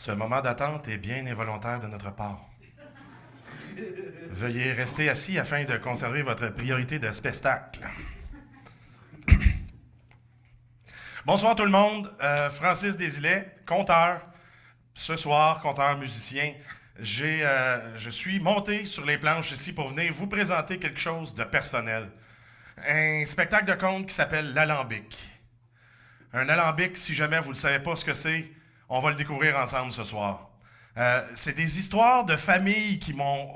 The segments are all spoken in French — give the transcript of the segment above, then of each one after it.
Ce moment d'attente est bien involontaire de notre part. Veuillez rester assis afin de conserver votre priorité de spectacle. Bonsoir tout le monde, Francis Desilets, conteur. Ce soir, conteur musicien. Je suis monté sur les planches ici pour venir vous présenter quelque chose de personnel. Un spectacle de conte qui s'appelle l'Alambic. Un alambic, si jamais vous ne savez pas ce que c'est, on va le découvrir ensemble ce soir. C'est des histoires de famille qui m'ont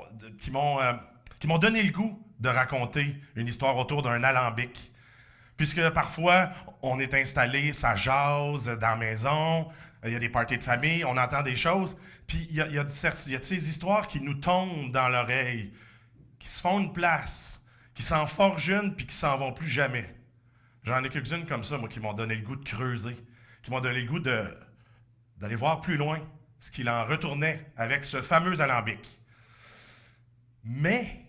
donné le goût de raconter une histoire autour d'un alambic. Puisque parfois, on est installé, ça jase dans la maison, il y a des parties de famille, on entend des choses, puis il y a ces histoires qui nous tombent dans l'oreille, qui se font une place, qui s'en forgent une, puis qui s'en vont plus jamais. J'en ai quelques-unes comme ça, moi, qui m'ont donné le goût de creuser, qui m'ont donné le goût d'aller voir plus loin ce qu'il en retournait avec ce fameux alambic. Mais,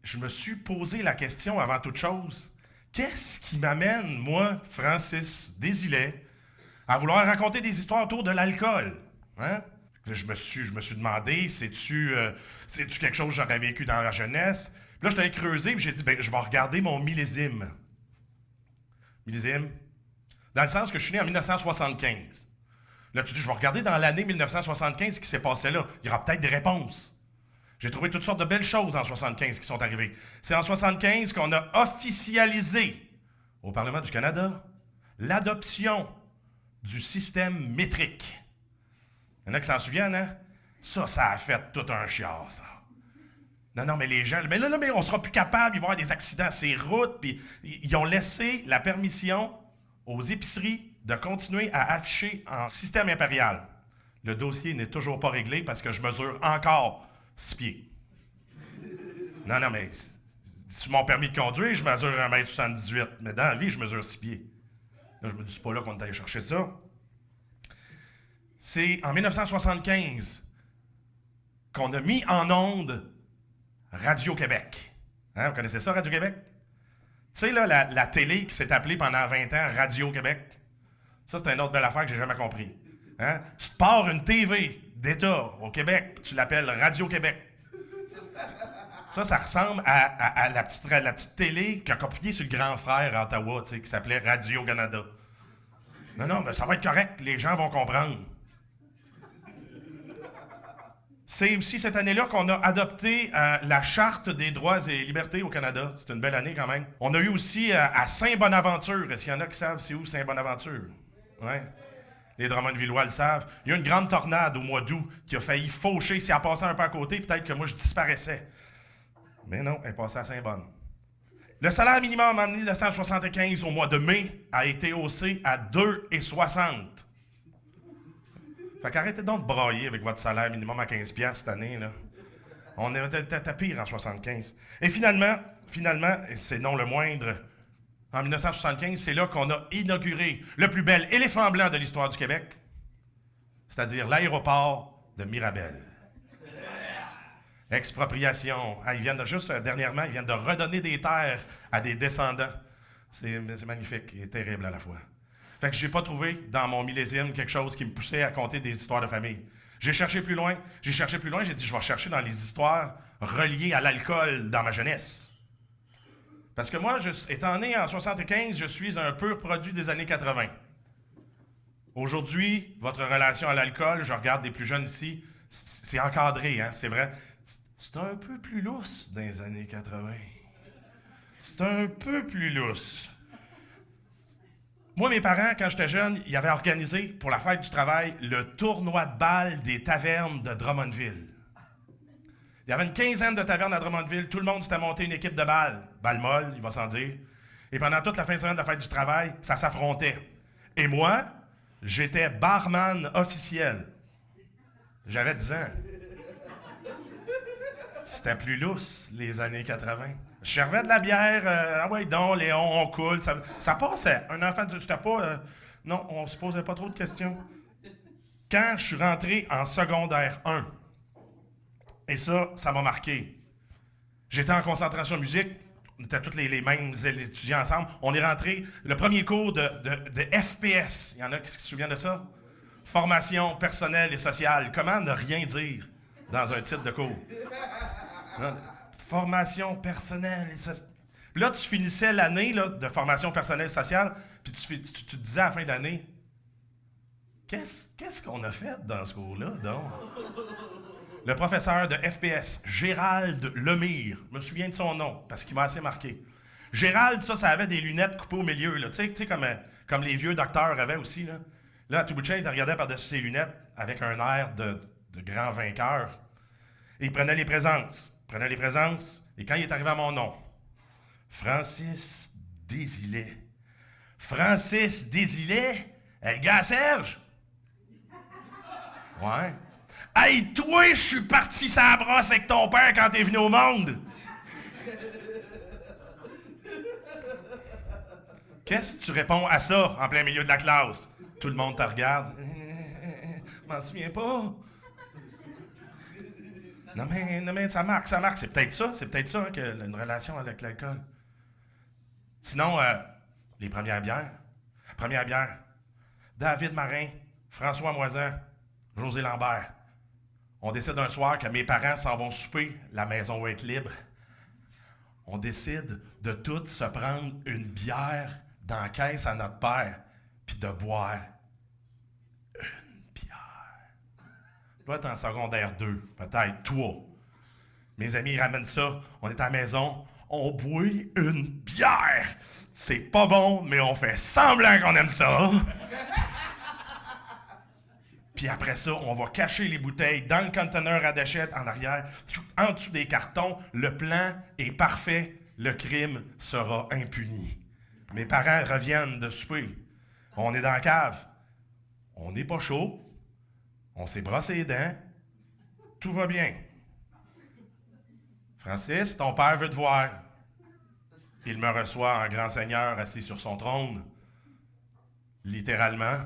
je me suis posé la question avant toute chose, qu'est-ce qui m'amène, moi, Francis Desilets, à vouloir raconter des histoires autour de l'alcool? Hein? Je me suis demandé, c'est-tu quelque chose que j'aurais vécu dans la jeunesse? Puis là, je t'avais creusé, puis j'ai dit, je vais regarder mon millésime. Millésime? Dans le sens que je suis né en 1975. Là, tu dis, je vais regarder dans l'année 1975 ce qui s'est passé là. Il y aura peut-être des réponses. J'ai trouvé toutes sortes de belles choses en 75 qui sont arrivées. C'est en 75 qu'on a officialisé au Parlement du Canada l'adoption du système métrique. Il y en a qui s'en souviennent, hein? Ça a fait tout un chiard, ça. Non, mais les gens... Mais on sera plus capable, il va y avoir des accidents sur les routes, puis ils ont laissé la permission aux épiceries de continuer à afficher en système impérial. Le dossier n'est toujours pas réglé parce que je mesure encore 6 pieds. Non, mais sur mon permis de conduire, je mesure 1m78, mais dans la vie, je mesure 6 pieds. Là, je me dis, c'est pas là qu'on est allé chercher ça. C'est en 1975 qu'on a mis en onde Radio-Québec. Hein, vous connaissez ça, Radio-Québec? Tu sais, là, la télé qui s'est appelée pendant 20 ans Radio-Québec, ça, c'est une autre belle affaire que j'ai jamais compris. Hein? Tu te pars une TV d'État au Québec, puis tu l'appelles Radio-Québec. Ça ressemble à la petite télé qui a copié sur le grand frère à Ottawa, qui s'appelait Radio-Canada. Non, mais ça va être correct, les gens vont comprendre. C'est aussi cette année-là qu'on a adopté la Charte des droits et libertés au Canada. C'est une belle année quand même. On a eu aussi à Saint-Bonaventure, est-ce qu'il y en a qui savent c'est où Saint-Bonaventure? Ouais. Les Drummondvillois le savent. Il y a eu une grande tornade au mois d'août qui a failli faucher. Si elle passait un peu à côté, peut-être que moi je disparaissais. Mais non, elle passait à Saint-Bonne. Le salaire minimum en 1975 au mois de mai a été haussé à 2,60. Fait qu'arrêtez donc de brailler avec votre salaire minimum à 15$ cette année, là. On était pire en 75. Et finalement, et c'est non le moindre, en 1975, c'est là qu'on a inauguré le plus bel éléphant blanc de l'histoire du Québec, c'est-à-dire l'aéroport de Mirabel. Expropriation. Dernièrement, ils viennent de redonner des terres à des descendants. C'est magnifique et terrible à la fois. Fait que j'ai pas trouvé dans mon millésime quelque chose qui me poussait à conter des histoires de famille. J'ai cherché plus loin, j'ai dit je vais chercher dans les histoires reliées à l'alcool dans ma jeunesse. Parce que moi, étant né en 75, je suis un pur produit des années 80. Aujourd'hui, votre relation à l'alcool, je regarde les plus jeunes ici, c'est encadré, hein, c'est vrai. C'est un peu plus lousse dans les années 80. C'est un peu plus lousse. Moi, mes parents, quand j'étais jeune, ils avaient organisé, pour la fête du travail, le tournoi de balle des tavernes de Drummondville. Il y avait une quinzaine de tavernes à Drummondville. Tout le monde s'était monté une équipe de balles. Balle molle, il va sans dire. Et pendant toute la fin de semaine de la fête du travail, ça s'affrontait. Et moi, j'étais barman officiel. J'avais 10 ans. C'était plus lousse, les années 80. Je servais de la bière, ah ouais, donc, Léon, on coule. Ça passait. Un enfant, c'était pas... non, on se posait pas trop de questions. Quand je suis rentré en secondaire 1, et ça m'a marqué. J'étais en concentration musique, on était tous les mêmes étudiants ensemble. On est rentré, le premier cours de FPS. Il y en a qui se souviennent de ça? Formation personnelle et sociale. Comment ne rien dire dans un titre de cours? Non, formation personnelle et sociale. Puis là, tu finissais l'année là, de formation personnelle et sociale, puis tu te disais à la fin de l'année, qu'est-ce qu'on a fait dans ce cours-là, donc? Le professeur de FPS, Gérald Lemire, je me souviens de son nom, parce qu'il m'a assez marqué. Gérald, ça avait des lunettes coupées au milieu, là, tu sais comme les vieux docteurs avaient aussi. Là à tout bout de champ, il regardait par-dessus ses lunettes avec un air de grand vainqueur. Et il prenait les présences. Et quand il est arrivé à mon nom, Francis Désilet. Francis Désilet? Le gars à Serge? Ouais. Hey, toi, je suis parti sa brosse avec ton père quand t'es venu au monde! Qu'est-ce que tu réponds à ça en plein milieu de la classe? Tout le monde te regarde. Je m'en souviens pas. Non mais ça marque. C'est peut-être ça hein, que une relation avec l'alcool. Sinon, les premières bières. Première bière. David Marin, François Moisan, José Lambert. On décide un soir que mes parents s'en vont souper, la maison va être libre. On décide de tous se prendre une bière dans la caisse à notre père, puis de boire une bière. Toi, t'es en secondaire 2, peut-être 3. Mes amis ils ramènent ça, on est à la maison, on boit une bière. C'est pas bon, mais on fait semblant qu'on aime ça. Puis après ça, on va cacher les bouteilles dans le conteneur à déchets en arrière, en dessous des cartons. Le plan est parfait. Le crime sera impuni. Mes parents reviennent de souper. On est dans la cave. On n'est pas chaud. On s'est brossé les dents. Tout va bien. Francis, ton père veut te voir. Il me reçoit en grand seigneur assis sur son trône. Littéralement.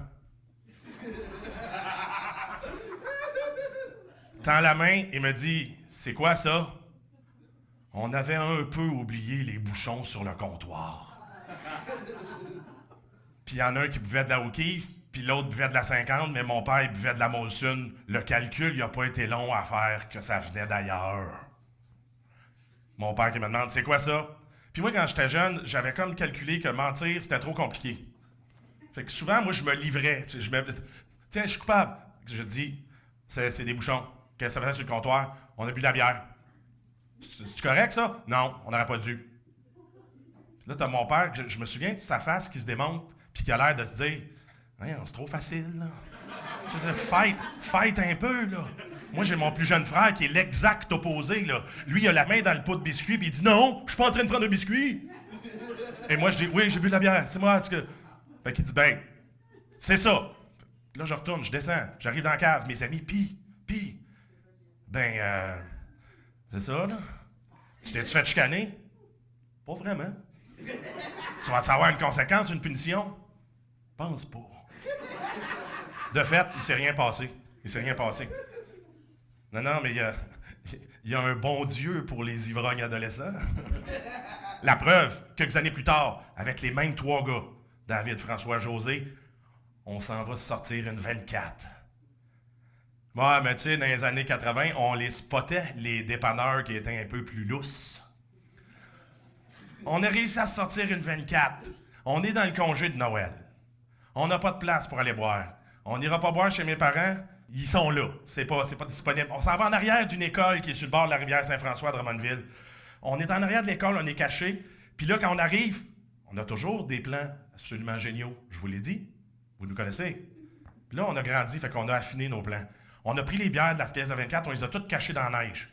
Tend la main et me dit « C'est quoi ça? » On avait un peu oublié les bouchons sur le comptoir. Puis il y en a un qui buvait de la O'Keeffe, puis l'autre buvait de la 50, mais mon père il buvait de la Molson. Le calcul, il n'a pas été long à faire que ça venait d'ailleurs. Mon père qui me demande « C'est quoi ça? » Puis moi, quand j'étais jeune, j'avais comme calculé que mentir, c'était trop compliqué. Fait que souvent, moi, je me livrais. Tiens, je suis coupable. Je dis « C'est des bouchons. » Qu'est-ce que ça faisait sur le comptoir? On a bu de la bière. C'est correct, ça? Non, on n'aurait pas dû. Puis là, t'as mon père, je me souviens de sa face qui se démonte, puis qui a l'air de se dire c'est trop facile, là. Je veux dire, fight un peu, là. Moi, j'ai mon plus jeune frère qui est l'exact opposé, là. Lui, il a la main dans le pot de biscuits, puis il dit non, je suis pas en train de prendre de biscuits. Et moi, je dis oui, j'ai bu de la bière, c'est moi. Fait qu'il dit c'est ça. Puis là, je retourne, je descends, j'arrive dans la cave, mes amis, pis. C'est ça, là. Tu t'es-tu fait chicaner? Pas vraiment. Tu vas-tu avoir une conséquence, une punition? Pense pas. De fait, il s'est rien passé. Non, mais il y a un bon Dieu pour les ivrognes adolescents. La preuve, quelques années plus tard, avec les mêmes 3 gars, David, François, José, on s'en va se sortir une 24. Ouais, mais tu sais, dans les années 80, on les spottait, les dépanneurs qui étaient un peu plus lousses. On a réussi à sortir une 24. On est dans le congé de Noël. On n'a pas de place pour aller boire. On n'ira pas boire chez mes parents. Ils sont là. C'est pas disponible. On s'en va en arrière d'une école qui est sur le bord de la rivière Saint-François à Drummondville. On est en arrière de l'école, on est caché. Puis là, quand on arrive, on a toujours des plans absolument géniaux. Je vous l'ai dit. Vous nous connaissez. Puis là, on a grandi, fait qu'on a affiné nos plans. On a pris les bières de la caisse de 24, on les a toutes cachées dans la neige.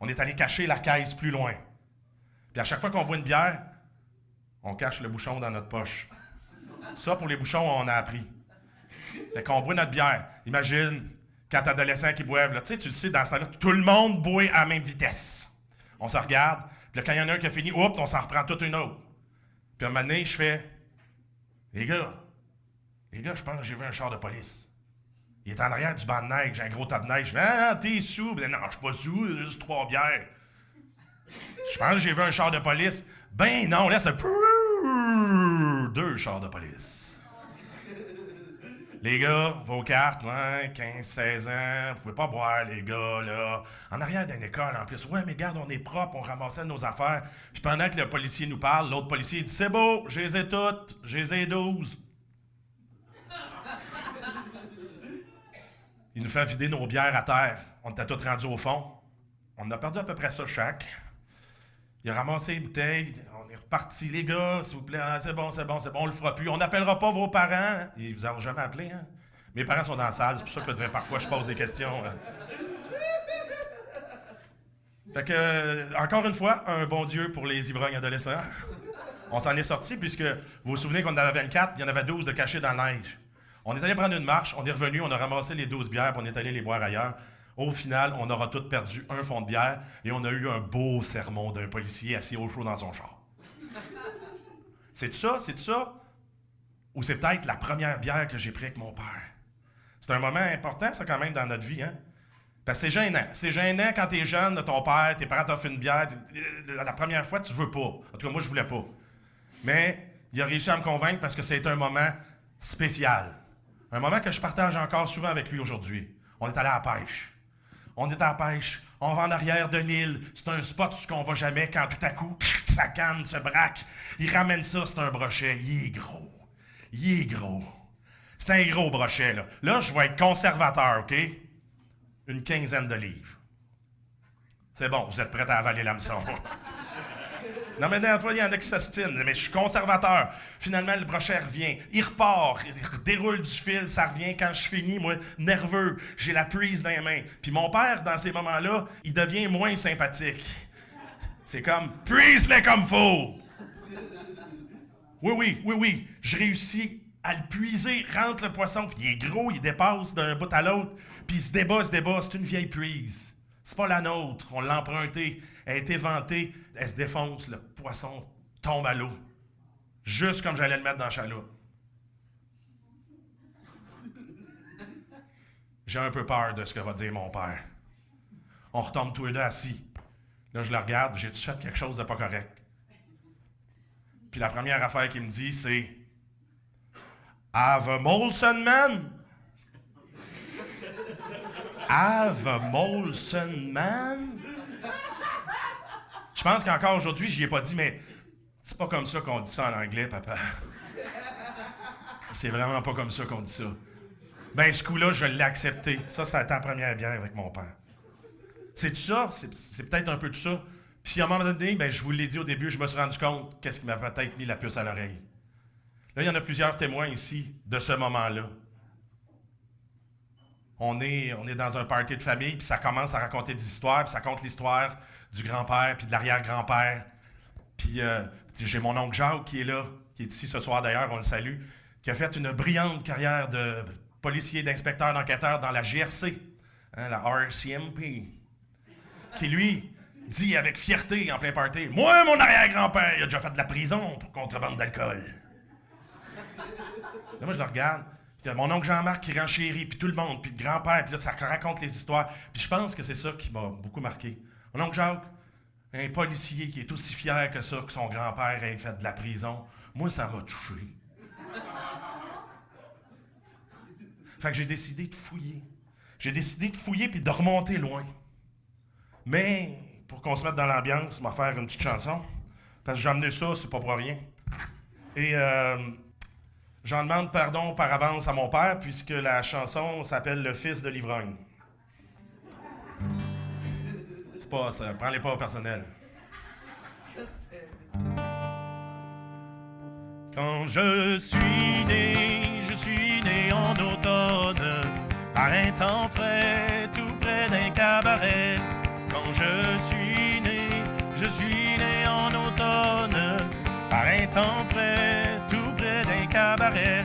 On est allé cacher la caisse plus loin. Puis à chaque fois qu'on boit une bière, on cache le bouchon dans notre poche. Ça, pour les bouchons, on a appris. Fait qu'on boit notre bière. Imagine, quand t'es adolescent qui boivent, là, tu le sais, dans ce temps-là, tout le monde boit à la même vitesse. On se regarde, puis là, quand il y en a un qui a fini, oups, on s'en reprend toute une autre. Puis à un moment donné, je fais, les gars, je pense que j'ai vu un char de police. Il est en arrière du banc de neige, j'ai un gros tas de neige. Je fais, t'es sous? Ben non, je suis pas sous, j'ai juste 3 bières. Je pense que j'ai vu un char de police. Ben non, là, c'est 2 chars de police. Les gars, vos cartes, ouais, 15, 16 ans, vous pouvez pas boire, les gars, là. En arrière d'une école, en plus. Ouais, mais regarde, on est propre, on ramassait nos affaires. Puis pendant que le policier nous parle, l'autre policier dit, c'est beau, je les ai toutes, je les ai 12. Il nous fait vider nos bières à terre. On était tous rendus au fond. On en a perdu à peu près ça chaque. Il a ramassé les bouteilles. On est reparti, les gars, s'il vous plaît. Ah, c'est bon, on le fera plus. On n'appellera pas vos parents. Hein? Ils vous ont jamais appelé, hein? Mes parents sont dans la salle, c'est pour ça que parfois je pose des questions. Hein. Fait que, encore une fois, un bon Dieu pour les ivrognes adolescents. On s'en est sortis puisque vous vous souvenez qu'on en avait 24, puis il y en avait 12 de cachés dans la neige. On est allé prendre une marche, on est revenu, on a ramassé les 12 bières, puis on est allé les boire ailleurs. Au final, on aura tous perdu un fond de bière et on a eu un beau sermon d'un policier assis au chaud dans son char. C'est ça? Ou c'est peut-être la première bière que j'ai prise avec mon père? C'est un moment important, ça, quand même, dans notre vie, hein? Parce que c'est gênant. C'est gênant quand t'es jeune, ton père, tes parents t'offrent une bière. La première fois, tu veux pas. En tout cas, moi, je voulais pas. Mais il a réussi à me convaincre parce que c'est un moment spécial. Un moment que je partage encore souvent avec lui aujourd'hui. On est allé à la pêche. On est à la pêche. On va en arrière de l'île. C'est un spot où on va jamais quand tout à coup, sa canne se braque. Il ramène ça, c'est un brochet. Il est gros. C'est un gros brochet, là. Là, je vais être conservateur, OK? Une 15aine de livres. C'est bon, vous êtes prêts à avaler l'hameçon. Non, mais des fois, il y en a qui s'ostinent, mais je suis conservateur. Finalement, le brochet revient. Il repart, il déroule du fil, ça revient. Quand je finis, moi, nerveux, j'ai la prise dans les mains. Puis mon père, dans ces moments-là, il devient moins sympathique. C'est comme, puise-le comme faut! Oui, je réussis à le puiser, rentre le poisson, puis il est gros, il dépasse d'un bout à l'autre, puis il se débat, c'est une vieille prise. C'est pas la nôtre, on l'a empruntée, elle a été vantée, elle se défonce, le poisson tombe à l'eau. Juste comme j'allais le mettre dans la chaloupe. J'ai un peu peur de ce que va dire mon père. On retombe tous les deux assis. Là, je le regarde, j'ai-tu fait quelque chose de pas correct? Puis la première affaire qu'il me dit, c'est « Have a Molson Man? » Have a Molson Man? Je pense qu'encore aujourd'hui, j'y ai pas dit, mais c'est pas comme ça qu'on dit ça en anglais, papa. C'est vraiment pas comme ça qu'on dit ça. Ben, ce coup-là, je l'ai accepté. Ça a été la première bière avec mon père. C'est tout ça? C'est peut-être un peu tout ça. Puis à un moment donné, ben, je vous l'ai dit au début, je me suis rendu compte qu'est-ce qui m'a peut-être mis la puce à l'oreille. Là, il y en a plusieurs témoins ici de ce moment-là. On est dans un party de famille, puis ça commence à raconter des histoires, puis ça compte l'histoire du grand-père, puis de l'arrière-grand-père. Puis j'ai mon oncle Jacques qui est là, qui est ici ce soir d'ailleurs, on le salue, qui a fait une brillante carrière de policier, d'inspecteur, d'enquêteur dans la GRC, hein, la RCMP, qui lui dit avec fierté en plein party, « Moi, mon arrière-grand-père, il a déjà fait de la prison pour contrebande d'alcool. » Là, moi, je le regarde. Puis mon oncle Jean-Marc qui renchérit, puis tout le monde, puis le grand-père, puis là, ça raconte les histoires. Puis je pense que c'est ça qui m'a beaucoup marqué. Mon oncle Jacques, un policier qui est aussi fier que ça, que son grand-père ait fait de la prison, moi, ça m'a touché. Fait que j'ai décidé de fouiller. J'ai décidé de fouiller puis de remonter loin. Mais, pour qu'on se mette dans l'ambiance, m'a faire une petite chanson. Parce que j'ai amené ça, c'est pas pour rien. Et j'en demande pardon par avance à mon père, puisque la chanson s'appelle « Le fils de l'ivrogne ». C'est pas ça, prends-les pas au personnel. Quand je suis né en automne, par un temps frais, tout près d'un cabaret. Quand je suis né en automne, par un temps frais, tout près d'un cabaret.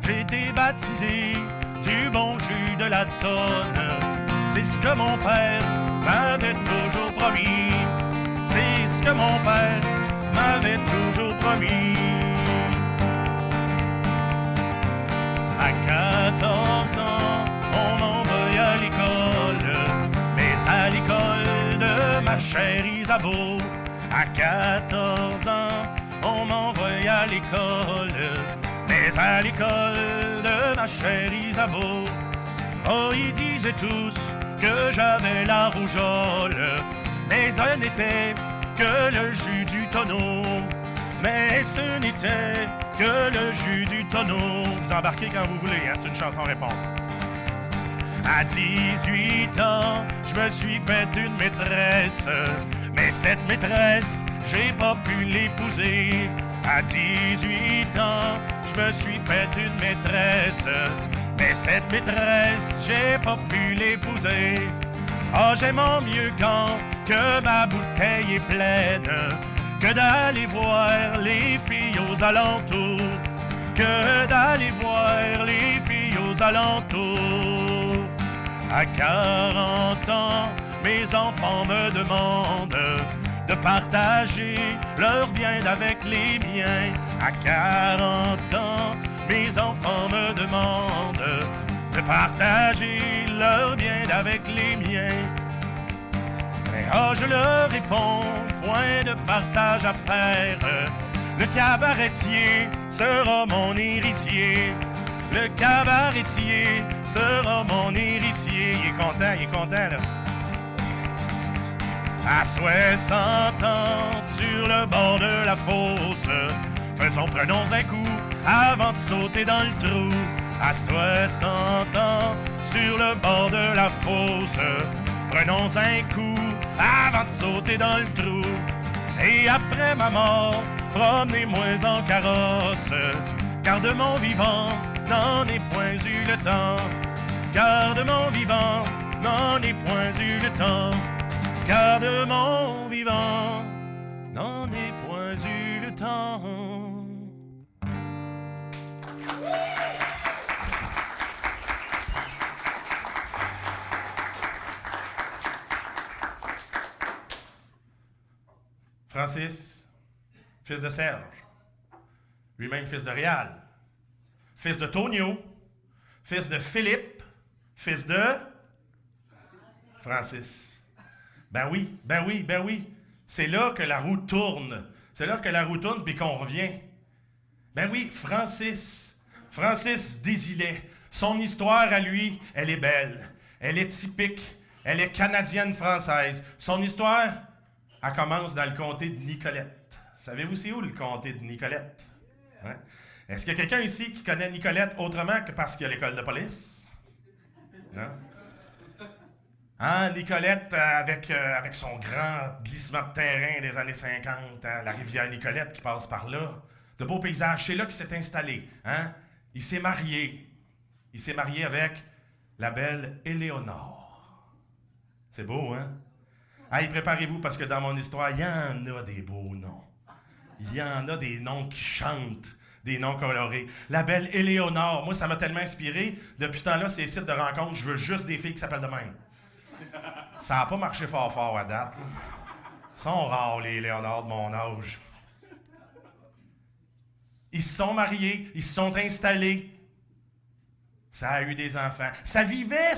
J'ai été baptisé du bon jus de la tonne. C'est ce que mon père m'avait toujours promis. C'est ce que mon père m'avait toujours promis. À 14 ans, on m'envoya à l'école, mais à l'école de ma chère Isabeau. À 14 ans, on m'envoya à l'école, mais Mais à l'école de ma chère Isabeau, oh, ils disaient tous que j'avais la rougeole. Mais ce n'était que le jus du tonneau. Mais ce n'était que le jus du tonneau. Vous embarquez quand vous voulez, hein, c'est une chanson réponse. À 18 ans, je me suis fait une maîtresse. Mais cette maîtresse, j'ai pas pu l'épouser. À 18 ans, je me suis fait une maîtresse. Mais cette maîtresse, j'ai pas pu l'épouser. Oh, j'aime mieux quand que ma bouteille est pleine que d'aller voir les filles aux alentours. Que d'aller voir les filles aux alentours. À 40 ans, mes enfants me demandent de partager leurs biens avec les miens. À 40 ans, mes enfants me demandent de partager leurs biens avec les miens. Mais oh, je leur réponds, point de partage à faire. Le cabaretier sera mon héritier. Le cabaretier sera mon héritier. Il est content, là. À 60 ans, sur le bord de la fosse, prenons un coup avant de sauter dans le trou. À 60 ans, sur le bord de la fosse, prenons un coup avant de sauter dans le trou. Et après ma mort, promenez-moi en carrosse, car de mon vivant, n'en ai point eu le temps. Car de mon vivant, n'en ai point eu le temps. Car de mon vivant, n'en ai point eu le temps. Francis, fils de Serge, lui-même fils de Réal, fils de Tonio, fils de Philippe, fils de Francis. Ben oui. C'est là que la roue tourne. C'est là que la roue tourne puis qu'on revient. Ben oui, Francis Desilets. Son histoire à lui, elle est belle. Elle est typique. Elle est canadienne-française. Son histoire, elle commence dans le comté de Nicolette. Savez-vous c'est où le comté de Nicolette? Hein? Est-ce qu'il y a quelqu'un ici qui connaît Nicolette autrement que parce qu'il y a l'école de police? Non? Hein, Nicolette, avec son grand glissement de terrain des années 50, hein, la rivière Nicolette qui passe par là. De beaux paysages, c'est là qu'il s'est installé. Hein? Il s'est marié. Il s'est marié avec la belle Éléonore. C'est beau, hein? Hey, préparez-vous parce que dans mon histoire, il y en a des beaux noms. Il y en a des noms qui chantent, des noms colorés. La belle Éléonore, moi, ça m'a tellement inspiré. Depuis ce temps-là, ces sites de rencontres, je veux juste des filles qui s'appellent de même. Ça n'a pas marché fort à date. Là. Ils sont rares, les Léonard de mon âge. Ils se sont mariés, ils se sont installés. Ça a eu des enfants. Ça vivait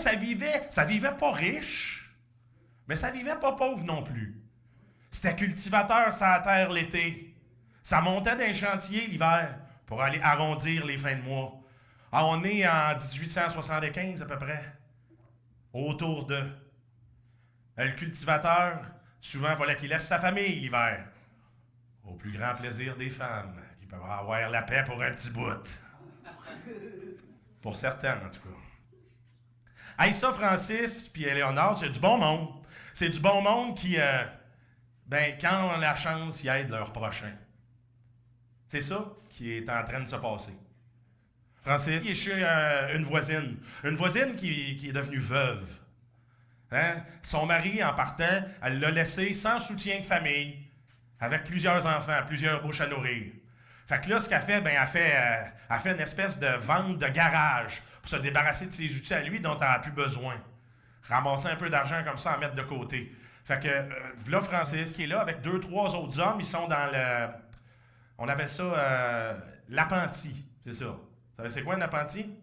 pas riche, mais ça vivait pas pauvre non plus. C'était cultivateur sur la terre l'été. Ça montait d'un chantier l'hiver pour aller arrondir les fins de mois. Ah, on est en 1875 à peu près, autour de... Le cultivateur, souvent, il fallait qu'il laisse sa famille l'hiver. Au plus grand plaisir des femmes, qui peuvent avoir la paix pour un petit bout. Pour certaines, en tout cas. Hey, ça, Francis puis Éléonore, c'est du bon monde. C'est du bon monde qui, quand on a la chance, ils aident leur prochain. C'est ça qui est en train de se passer. Francis, il est chez une voisine. Une voisine qui est devenue veuve. Hein? Son mari, en partant, elle l'a laissé sans soutien de famille, avec plusieurs enfants, plusieurs bouches à nourrir. Fait que là, ce qu'elle fait, elle fait une espèce de vente de garage pour se débarrasser de ses outils à lui dont elle n'a plus besoin. Ramasser un peu d'argent comme ça, à mettre de côté. Fait que là, Francis, qui est là avec 2-3 autres hommes, ils sont dans le... On appelle ça l'appentis, c'est ça. Vous savez c'est quoi un appentis?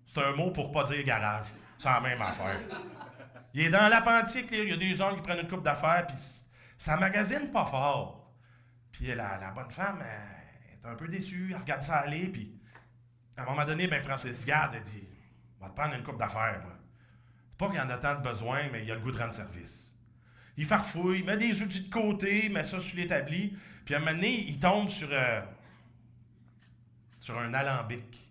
C'est un mot pour pas dire garage. C'est la même affaire. Il est dans l'appentis, il y a des hommes qui prennent une coupe d'affaires, puis ça magasine pas fort. Puis la bonne femme, elle est un peu déçue, elle regarde ça aller, puis À un moment donné, ben Francis Garde a dit, on va te prendre une coupe d'affaires, moi. C'est pas qu'il y en a tant de besoin, mais il a le goût de rendre service. Il farfouille, il met des outils de côté, il met ça sur l'établi, puis à un moment donné, il tombe sur un alambic.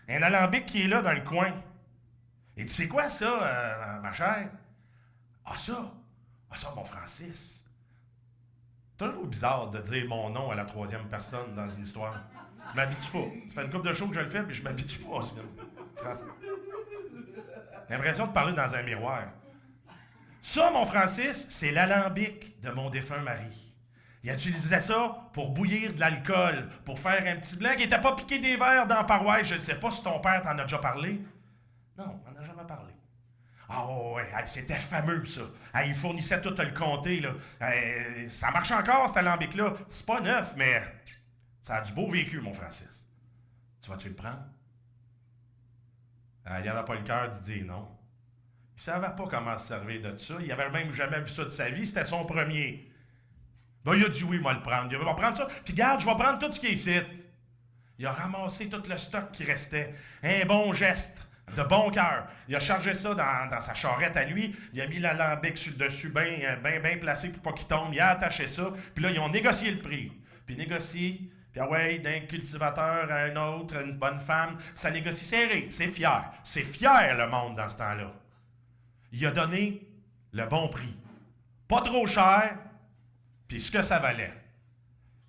Un alambic qui est là dans le coin. Et tu sais quoi ça, ma chère? Ah ça? Ah ça, mon Francis. Toujours bizarre de dire mon nom à la troisième personne dans une histoire. Je m'habitue pas. Ça fait une couple de shows que je le fais, puis je m'habitue pas. J'ai l'impression de parler dans un miroir. Ça, mon Francis, c'est l'alambic de mon défunt mari. Il utilisait ça pour bouillir de l'alcool, pour faire un petit blanc. Il n'était pas piqué des verres dans la paroisse. Je ne sais pas si ton père t'en a déjà parlé. Non, on n'en a jamais parlé. Ah ouais, c'était fameux ça. Il fournissait tout le comté. Là. Ça marche encore, cet alambic-là. C'est pas neuf, mais ça a du beau vécu, mon Francis. Tu vas-tu le prendre? Il n'avait pas le cœur de dire non. Il savait pas comment se servir de ça. Il avait même jamais vu ça de sa vie. C'était son premier. Ben, il a dit oui, moi le prendre. Il va prendre ça. Puis garde, je vais prendre tout ce qui est ici. Il a ramassé tout le stock qui restait. Un bon geste, de bon cœur. Il a chargé ça dans sa charrette à lui. Il a mis l'alambic sur le dessus, bien placé pour pas qu'il tombe. Il a attaché ça. Puis là, ils ont négocié le prix. Puis négocié. Puis ah ouais, d'un cultivateur à un autre, une bonne femme. Ça négocie serré. C'est fier. C'est fier le monde dans ce temps-là. Il a donné le bon prix. Pas trop cher, puis ce que ça valait.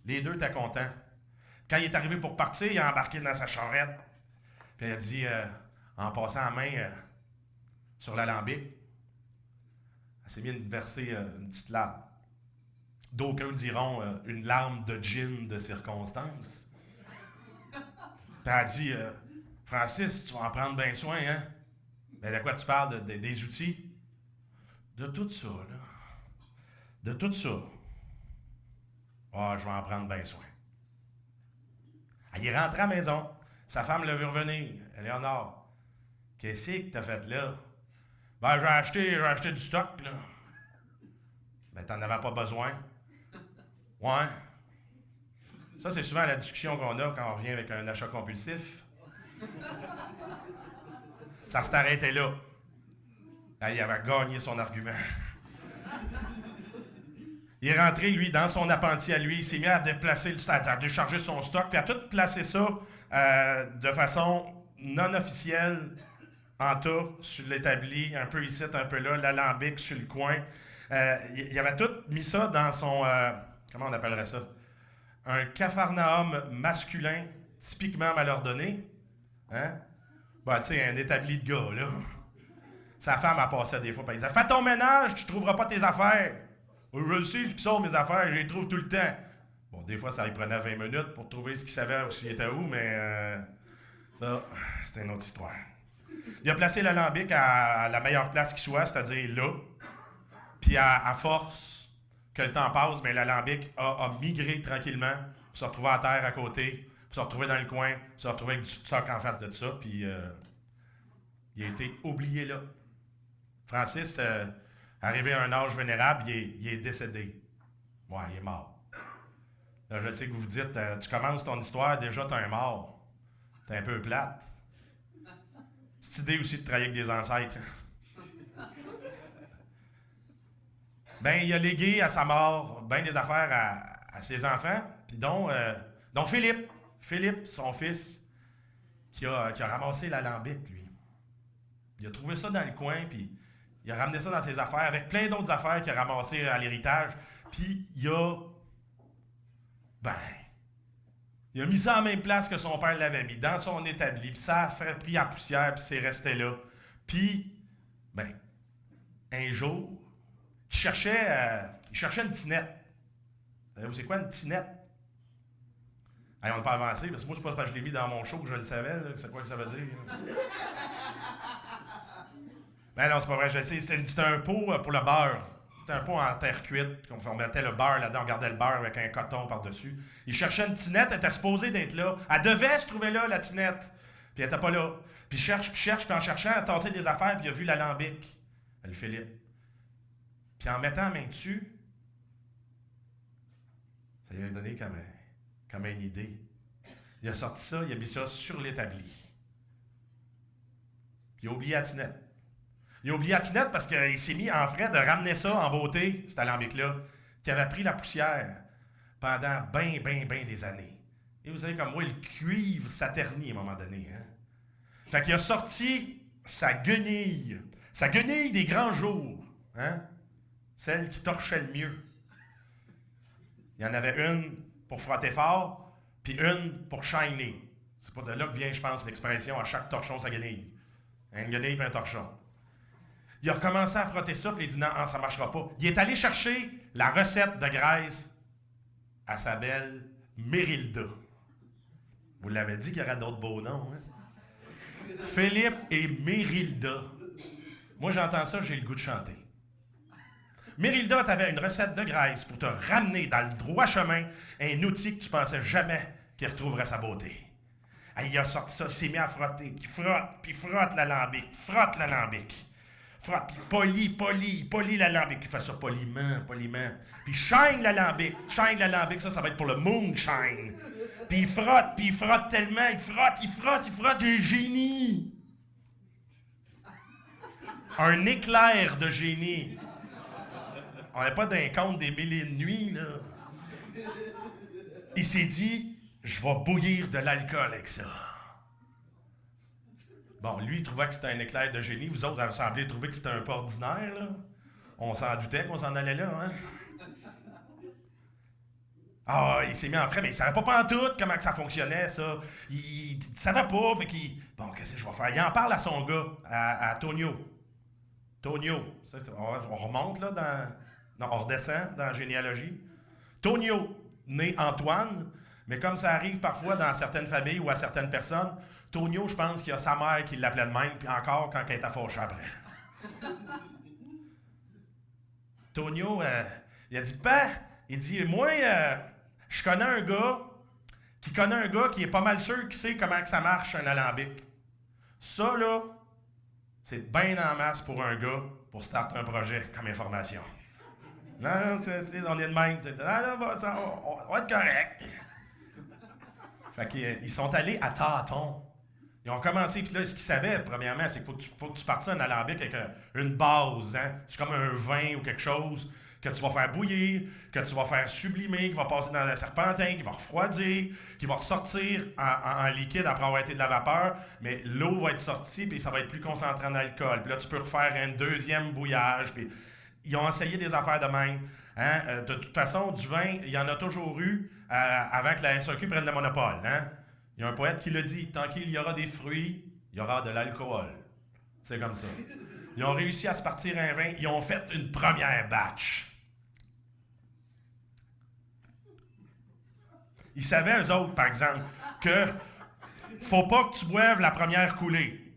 Les deux étaient contents. Quand il est arrivé pour partir, il a embarqué dans sa charrette. Puis il a dit, en passant la main sur l'alambic, elle s'est mise à verser une petite larme. D'aucuns diront une larme de gin de circonstance. Puis elle a dit, Francis, tu vas en prendre bien soin, hein? Mais de quoi tu parles? Des outils? De tout ça, là. De tout ça. Ah, je vais en prendre bien soin. Il est rentré à la maison. Sa femme l'a vu revenir. Éléonore, qu'est-ce que t'as fait là? Ben, j'ai acheté du stock, là. Ben, t'en avais pas besoin. Ouais. Ça, c'est souvent la discussion qu'on a quand on revient avec un achat compulsif. Ça s'est arrêté là. Il avait gagné son argument. Il est rentré, lui, dans son appentis à lui. Il s'est mis à déplacer, à décharger son stock, puis à tout placer ça de façon non officielle, en tas, sur l'établi, un peu ici, un peu là, l'alambic sur le coin. Il avait tout mis ça dans son... comment on appellerait ça? Un capharnaüm masculin, typiquement mal ordonné. Hein? Ben, tu sais, un établi de gars, là. Sa femme a passé des fois, par exemple. Fais ton ménage, tu trouveras pas tes affaires. Je le sais, je sors mes affaires, je les trouve tout le temps. Bon, des fois, ça lui prenait 20 minutes pour trouver ce qu'il savait ou s'il était où, mais ça, c'était une autre histoire. Il a placé l'alambic à la meilleure place qui soit, c'est-à-dire là. Puis à force que le temps passe, mais l'alambic a migré tranquillement, puis se retrouvé à terre à côté, puis se retrouvé dans le coin, puis se retrouvé avec du stock en face de ça, puis il a été oublié là. Francis, arrivé à un âge vénérable, il est décédé. Ouais, il est mort. Là, je sais que vous vous dites, tu commences ton histoire, déjà t'as un mort. T'es un peu plate. Cette idée aussi de travailler avec des ancêtres. Ben, il a légué à sa mort bien des affaires à ses enfants, puis dont Philippe. Philippe, son fils, qui a ramassé l'alambic, lui. Il a trouvé ça dans le coin, puis il a ramené ça dans ses affaires, avec plein d'autres affaires qu'il a ramassées à l'héritage, puis il a mis ça à la même place que son père l'avait mis, dans son établi, puis ça a pris à poussière, puis c'est resté là. Puis, un jour, il cherchait une tinette. Savez-vous c'est quoi une tinette? On n'a pas avancé, parce que moi, c'est pas parce que je l'ai mis dans mon show que je le savais, là, que c'est quoi que ça veut dire. Ben non, c'est pas vrai, je le sais, c'était un pot pour le beurre. C'était un pot en terre cuite, on mettait le beurre là-dedans, on gardait le beurre avec un coton par-dessus. Il cherchait une tinette, elle était supposée d'être là. Elle devait se trouver là, la tinette. Puis elle était pas là. Puis il cherche, puis en cherchant, elle a tassé des affaires, puis il a vu l'alambic, le Philippe. Puis en mettant la main dessus, ça lui a donné comme une idée. Il a sorti ça, il a mis ça sur l'établi. Il a oublié la tinette. Il a oublié la tinette parce qu'il s'est mis en frais de ramener ça en beauté, cet alambic-là, qui avait pris la poussière pendant bien des années. Et vous savez, comme moi, le cuivre, ça ternit à un moment donné. Hein? Fait qu'il a sorti sa guenille des grands jours, hein? Celle qui torchait le mieux. Il y en avait une pour frotter fort, puis une pour shiner. C'est pas de là que vient, je pense, l'expression à chaque torchon sa guenille. Une guenille et un torchon. Il a recommencé à frotter ça, puis il a dit non, ça ne marchera pas. Il est allé chercher la recette de graisse à sa belle Mérilda. Vous l'avez dit qu'il y aurait d'autres beaux noms, hein? Philippe et Mérilda. Moi, j'entends ça, j'ai le goût de chanter. Mérilda, tu avais une recette de graisse pour te ramener dans le droit chemin un outil que tu pensais jamais qu'il retrouverait sa beauté. Et il a sorti ça, il s'est mis à frotter, puis frotte l'alambic, frotte, puis polie l'alambic, il fait ça poliment, puis shine l'alambic, ça va être pour le moonshine. Puis il frotte tellement, il frotte, un génie. Un éclair de génie. On n'est pas dans un conte des mille et une nuits, là. Il s'est dit, je vais bouillir de l'alcool avec ça. Bon, lui, il trouvait que c'était un éclair de génie. Vous autres, vous avez semblé trouver que c'était un peu ordinaire, là. On s'en doutait qu'on s'en allait là, hein? Ah, il s'est mis en frais, mais il savait pas pantoute comment que ça fonctionnait, ça. Il savait pas, fait qu'il... Bon, qu'est-ce que je vais faire? Il en parle à son gars, à Tonio. Tonio. On remonte, là, dans... Non, on redescend dans la généalogie. Tonio, né Antoine, mais comme ça arrive parfois dans certaines familles ou à certaines personnes, Tonio, je pense qu'il y a sa mère qui l'appelait de même, puis encore quand elle était fâchée après. Tonio, il a dit, il dit, moi, je connais un gars qui est pas mal sûr qui sait comment que ça marche un alambic. Ça, là, c'est bien en masse pour un gars pour starter un projet comme information. Non, on est de même. On va être correct. Fait qu'ils sont allés à tâtons. Ils ont commencé, puis là, ce qu'ils savaient, premièrement, c'est qu'il faut que tu partes ça un alambic avec une base. Hein? C'est comme un vin ou quelque chose que tu vas faire bouillir, que tu vas faire sublimer, qui va passer dans un serpentin, qui va refroidir, qui va ressortir en liquide après avoir été de la vapeur, mais l'eau va être sortie, puis ça va être plus concentré en alcool. Puis là, tu peux refaire un deuxième bouillage, puis... Ils ont essayé des affaires de même. Hein? De toute façon, du vin, il y en a toujours eu avant que la SAQ prenne le monopole. Hein? Il y a un poète qui le dit, tant qu'il y aura des fruits, il y aura de l'alcool. C'est comme ça. Ils ont réussi à se partir un vin. Ils ont fait une première batch. Ils savaient, eux autres, par exemple, que faut pas que tu boives la première coulée.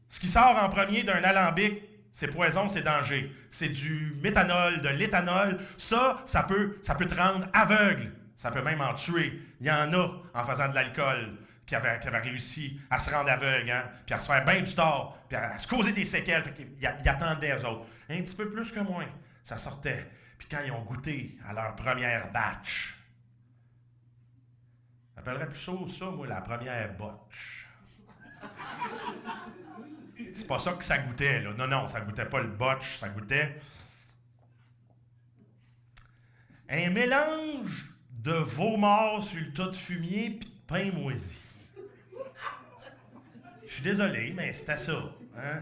Ce qui sort en premier d'un alambic, c'est poison, c'est danger. C'est du méthanol, de l'éthanol. Ça peut te rendre aveugle. Ça peut même en tuer. Il y en a, en faisant de l'alcool, qui avaient réussi à se rendre aveugle, hein, puis à se faire bien du tort, puis à se causer des séquelles. Fait qu'ils attendaient, eux autres. Un petit peu plus que moins. Ça sortait. Puis quand ils ont goûté à leur première batch, j'appellerais plutôt ça, moi, la première botch. C'est pas ça que ça goûtait, là. Non, ça goûtait pas le botch, ça goûtait un mélange de veau mort sur le tas de fumier pis de pain moisi. Je suis désolé, mais c'était ça, hein?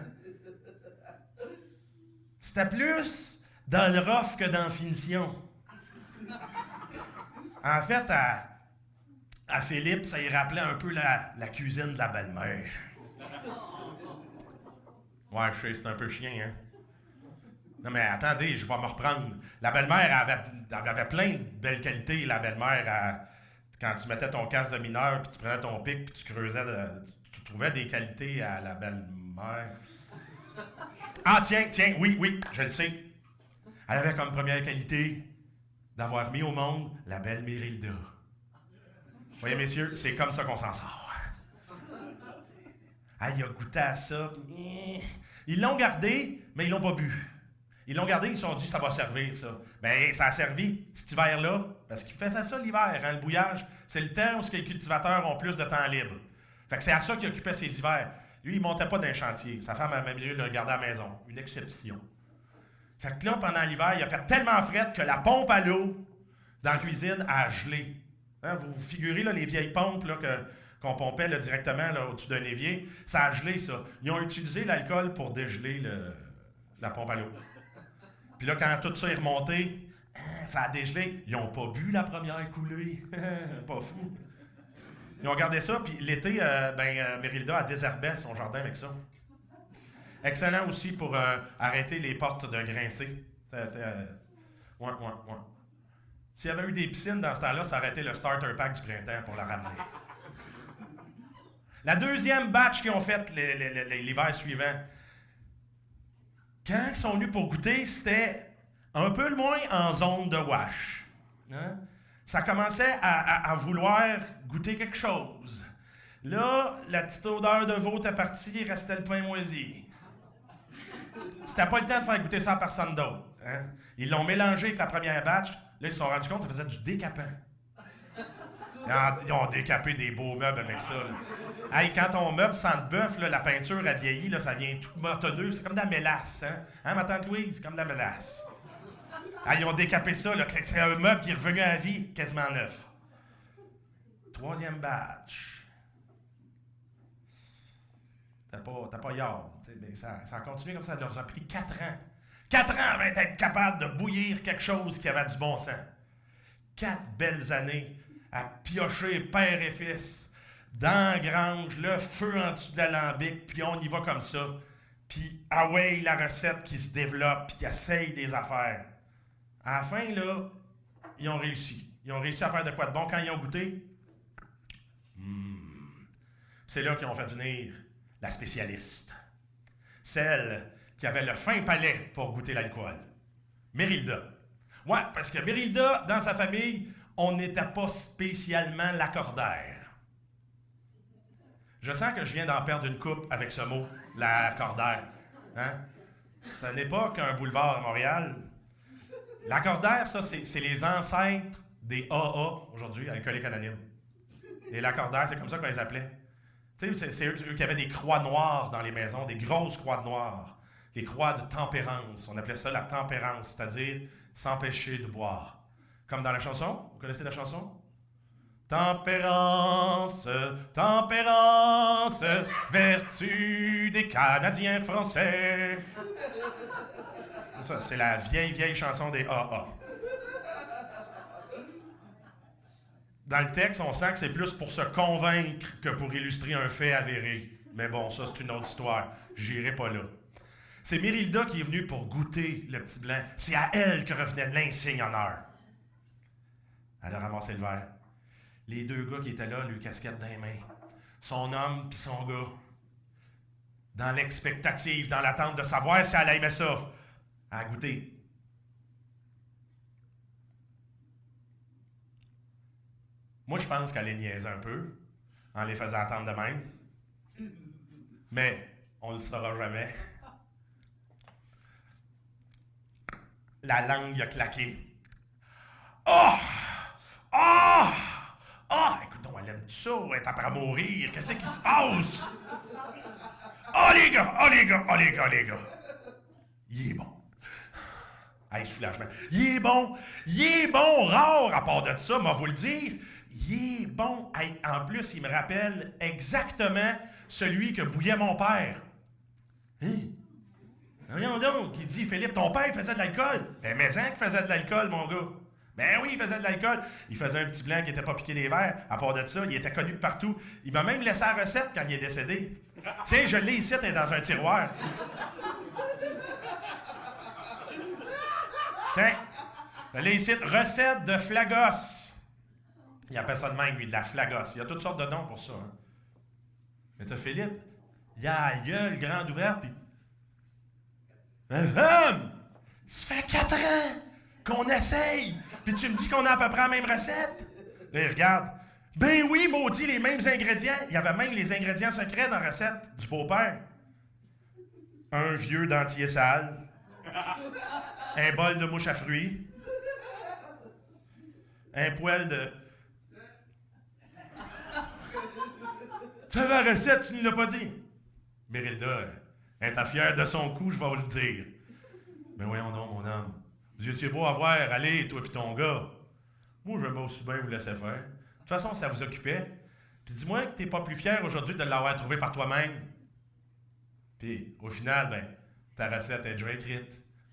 C'était plus dans le rough que dans la finition. En fait, à Philippe, ça y rappelait un peu la cuisine de la belle-mère. Ouais, je sais, c'est un peu chien, hein? Non, mais attendez, je vais me reprendre. La belle-mère avait plein de belles qualités, la belle-mère. Quand tu mettais ton casque de mineur, puis tu prenais ton pic, puis tu creusais, tu trouvais des qualités à la belle-mère. Ah, tiens, oui, je le sais. Elle avait comme première qualité d'avoir mis au monde la belle Mérilda. Vous voyez, messieurs, c'est comme ça qu'on s'en sort. Ah, il a goûté à ça. Ils l'ont gardé, mais ils l'ont pas bu. Ils l'ont gardé, ils se sont dit, ça va servir, ça. Ben, ça a servi cet hiver-là, parce qu'ils faisaient ça l'hiver, hein, le bouillage. C'est le temps où les cultivateurs ont plus de temps libre. Fait que c'est à ça qu'il occupait ses hivers. Lui, il montait pas d'un chantier. Sa femme a même mieux le garder à la maison. Une exception. Fait que là, pendant l'hiver, il a fait tellement fret que la pompe à l'eau dans la cuisine a gelé. Hein, vous figurez là, les vieilles pompes là, qu'on pompait là, directement là, au-dessus d'un évier. Ça a gelé, ça. Ils ont utilisé l'alcool pour dégeler la pompe à l'eau. Puis là, quand tout ça est remonté, ça a dégelé. Ils n'ont pas bu la première coulée. Pas fou. Ils ont gardé ça, puis l'été, Mérilda a désherbé son jardin avec ça. Excellent aussi pour arrêter les portes de grincer. Ouais. S'il y avait eu des piscines dans ce temps-là, ça aurait été le starter pack du printemps pour la ramener. La deuxième batch qu'ils ont faite l'hiver suivant, quand ils sont venus pour goûter, c'était un peu le moins en zone de wash. Hein? Ça commençait à vouloir goûter quelque chose. Là, la petite odeur de veau était partie, il restait le pain moisi. C'était pas le temps de faire goûter ça à personne d'autre. Hein? Ils l'ont mélangé avec la première batch. Là, ils se sont rendus compte que ça faisait du décapant. Ils ont décapé des beaux meubles avec ça. Là. Hey, quand ton meuble sent le bœuf, la peinture a vieilli, là, ça vient tout motonneux. C'est comme de la mélasse. Hein, ma tante Louise? C'est comme de la mélasse. Ah, ils ont décapé ça, là. C'est un meuble qui est revenu à la vie, quasiment neuf. Troisième batch. T'as pas yard. Mais ça a continué comme ça. Ça leur a pris 4 ans. 4 ans avant d'être capable de bouillir quelque chose qui avait du bon sens. 4 belles années à piocher père et fils dans la grange, le feu en dessous de l'alambic, puis on y va comme ça. Puis, ah ouais, la recette qui se développe, puis qui essaye des affaires. À la fin, là, ils ont réussi. Ils ont réussi à faire de quoi de bon quand ils ont goûté. C'est là qu'ils ont fait venir la spécialiste. Celle qui avait le fin palais pour goûter l'alcool. Mérilda. Ouais, parce que Mérilda, dans sa famille, on n'était pas spécialement l'accordaire. Je sens que je viens d'en perdre une coupe avec ce mot, l'accordaire. Hein? Ce n'est pas qu'un boulevard à Montréal. L'accordaire, ça, c'est les ancêtres des AA, aujourd'hui, alcooliques anonymes. Et l'accordaire, c'est comme ça qu'on les appelait. Tu sais, c'est eux qui avaient des croix noires dans les maisons, des grosses croix noires. Des croix de tempérance. On appelait ça la tempérance, c'est-à-dire s'empêcher de boire. Comme dans la chanson. Vous connaissez la chanson? Tempérance, tempérance, vertu des Canadiens français. Ça, c'est la vieille chanson des AA. Dans le texte, on sent que c'est plus pour se convaincre que pour illustrer un fait avéré. Mais bon, ça, c'est une autre histoire. J'irai pas là. C'est Mérilda qui est venue pour goûter le petit blanc. C'est à elle que revenait l'insigne honneur. Elle a ramassé le verre. Les 2 gars qui étaient là, lui casquette dans les mains. Son homme puis son gars. Dans l'expectative, dans l'attente de savoir si elle aimait ça. Elle a goûté. Moi, je pense qu'elle les niaisait un peu, en les faisant attendre de même. Mais on ne le saura jamais. La langue a claqué. Oh! Oh! Ah! Écoute donc, elle aime ça, elle est après à mourir. Qu'est-ce qui se passe? Oh les gars! Oh les gars! Oh les gars! Les gars! Il est bon. Hey, soulagement. Il est bon, rare à part de ça, moi vous le dire. Il est bon. Hey, en plus, il me rappelle exactement celui que bouillait mon père. Hein? Voyons donc, il dit, Philippe, ton père faisait de l'alcool. Ben, mais hein, qu'il faisait de l'alcool, mon gars. Ben oui, il faisait de l'alcool. Il faisait un petit blanc qui n'était pas piqué des verres. À part de ça, il était connu de partout. Il m'a même laissé la recette quand il est décédé. Tiens, je l'ai ici, elle est dans un tiroir. Tiens, je l'ai ici, recette de flagos. Il appelle ça de même, lui, de la flagos. Il y a toutes sortes de noms pour ça. Hein. Mais t'as Philippe, il a la gueule grande ouverte, puis... Ça fait 4 ans qu'on essaye, puis tu me dis qu'on a à peu près la même recette? Là, il regarde. Ben oui, maudit, les mêmes ingrédients. Il y avait même les ingrédients secrets dans la recette du beau-père. Un vieux dentier sale, un bol de mouche à fruits, un poêle de... Tu avais la recette, tu ne l'as pas dit. Mérida, elle est fière de son coup, je vais vous le dire. Mais voyons donc, mon homme. Vous étiez beau à voir, allez, toi pis ton gars. Moi, je vais aussi bien vous laisser faire. De toute façon, ça vous occupait. Puis dis-moi que t'es pas plus fier aujourd'hui de l'avoir trouvé par toi-même. Puis, au final, ben, ta recette est déjà écrite.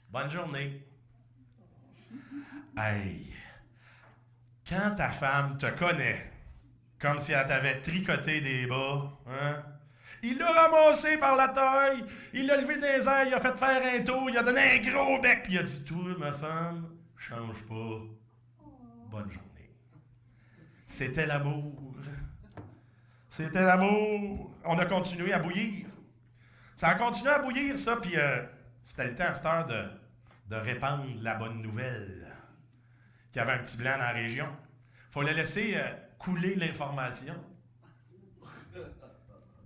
Bonne journée. Hey, quand ta femme te connaît, comme si elle t'avait tricoté des bas, hein? Il l'a ramassé par la taille, il l'a levé dans les airs, il a fait faire un tour, il a donné un gros bec, puis il a dit « Toi, ma femme, change pas. Bonne journée. » C'était l'amour. C'était l'amour. On a continué à bouillir. Ça a continué à bouillir, ça, puis c'était le temps à cette heure de répandre la bonne nouvelle. Qu'il y avait un petit blanc dans la région. Il fallait laisser couler l'information.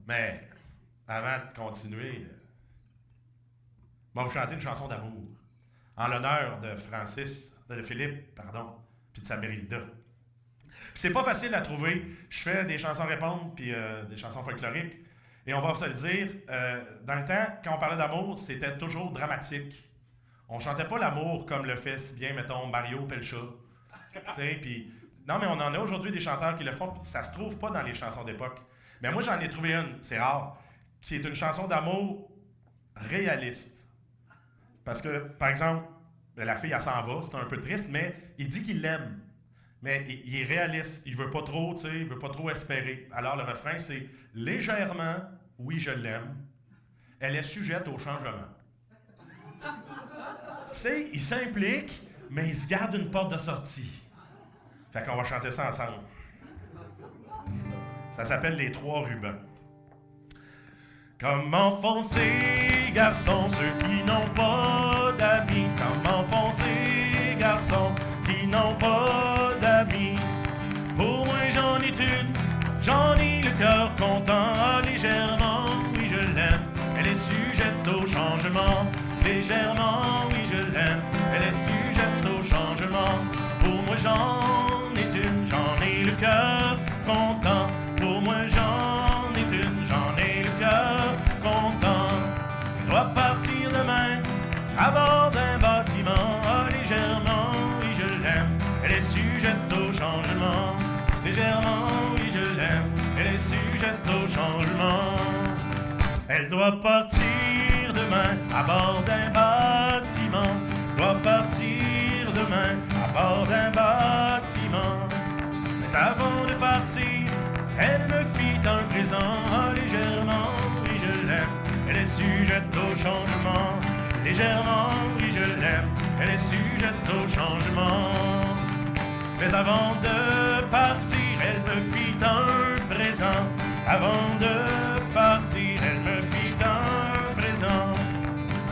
Mais, avant de continuer, je vais vous chanter une chanson d'amour. En l'honneur de Philippe, puis de sa Mérida. Puis c'est pas facile à trouver. Je fais des chansons répondre, puis des chansons folkloriques. Et on va se le dire, dans le temps, quand on parlait d'amour, c'était toujours dramatique. On chantait pas l'amour comme le fait si bien, mettons, Mario Pelcha. Tu sais, puis... Non, mais on en a aujourd'hui des chanteurs qui le font, puis ça se trouve pas dans les chansons d'époque. Mais moi, j'en ai trouvé une, c'est rare, qui est une chanson d'amour réaliste. Parce que, par exemple, la fille, elle s'en va, c'est un peu triste, mais il dit qu'il l'aime. Mais il est réaliste, il veut pas trop, tu sais, il veut pas trop espérer. Alors, le refrain, c'est « Légèrement, oui, je l'aime. Elle est sujette au changement. » Tu sais, il s'implique, mais il se garde une porte de sortie. Fait qu'on va chanter ça ensemble. Ça s'appelle Les Trois Rubans. Comment font ces garçons, ceux qui n'ont pas d'amis? Comment font ces garçons qui n'ont pas d'amis? Pour moi j'en ai une, j'en ai le cœur content. Légèrement, oui je l'aime, elle est sujette au changement. Légèrement, oui je l'aime, elle est sujette au changement. Pour moi j'en ai une, j'en ai le cœur content. Pour moi j'en ai une, j'en ai le cœur content. Je dois partir demain à bord d'un bâtiment. Légèrement, oui je l'aime, elle est sujette au changement. Légèrement, oui je l'aime, elle est sujette au changement. Elle doit partir demain à bord d'un bâtiment. Doit partir demain à bord d'un bâtiment. Mais avant de partir, elle me fit un présent. Légèrement, oui je l'aime, elle est sujette au changement. Légèrement, oui je l'aime, elle est sujette au changement. Mais avant de partir, elle me fit un présent. Avant de partir, elle me fit un présent.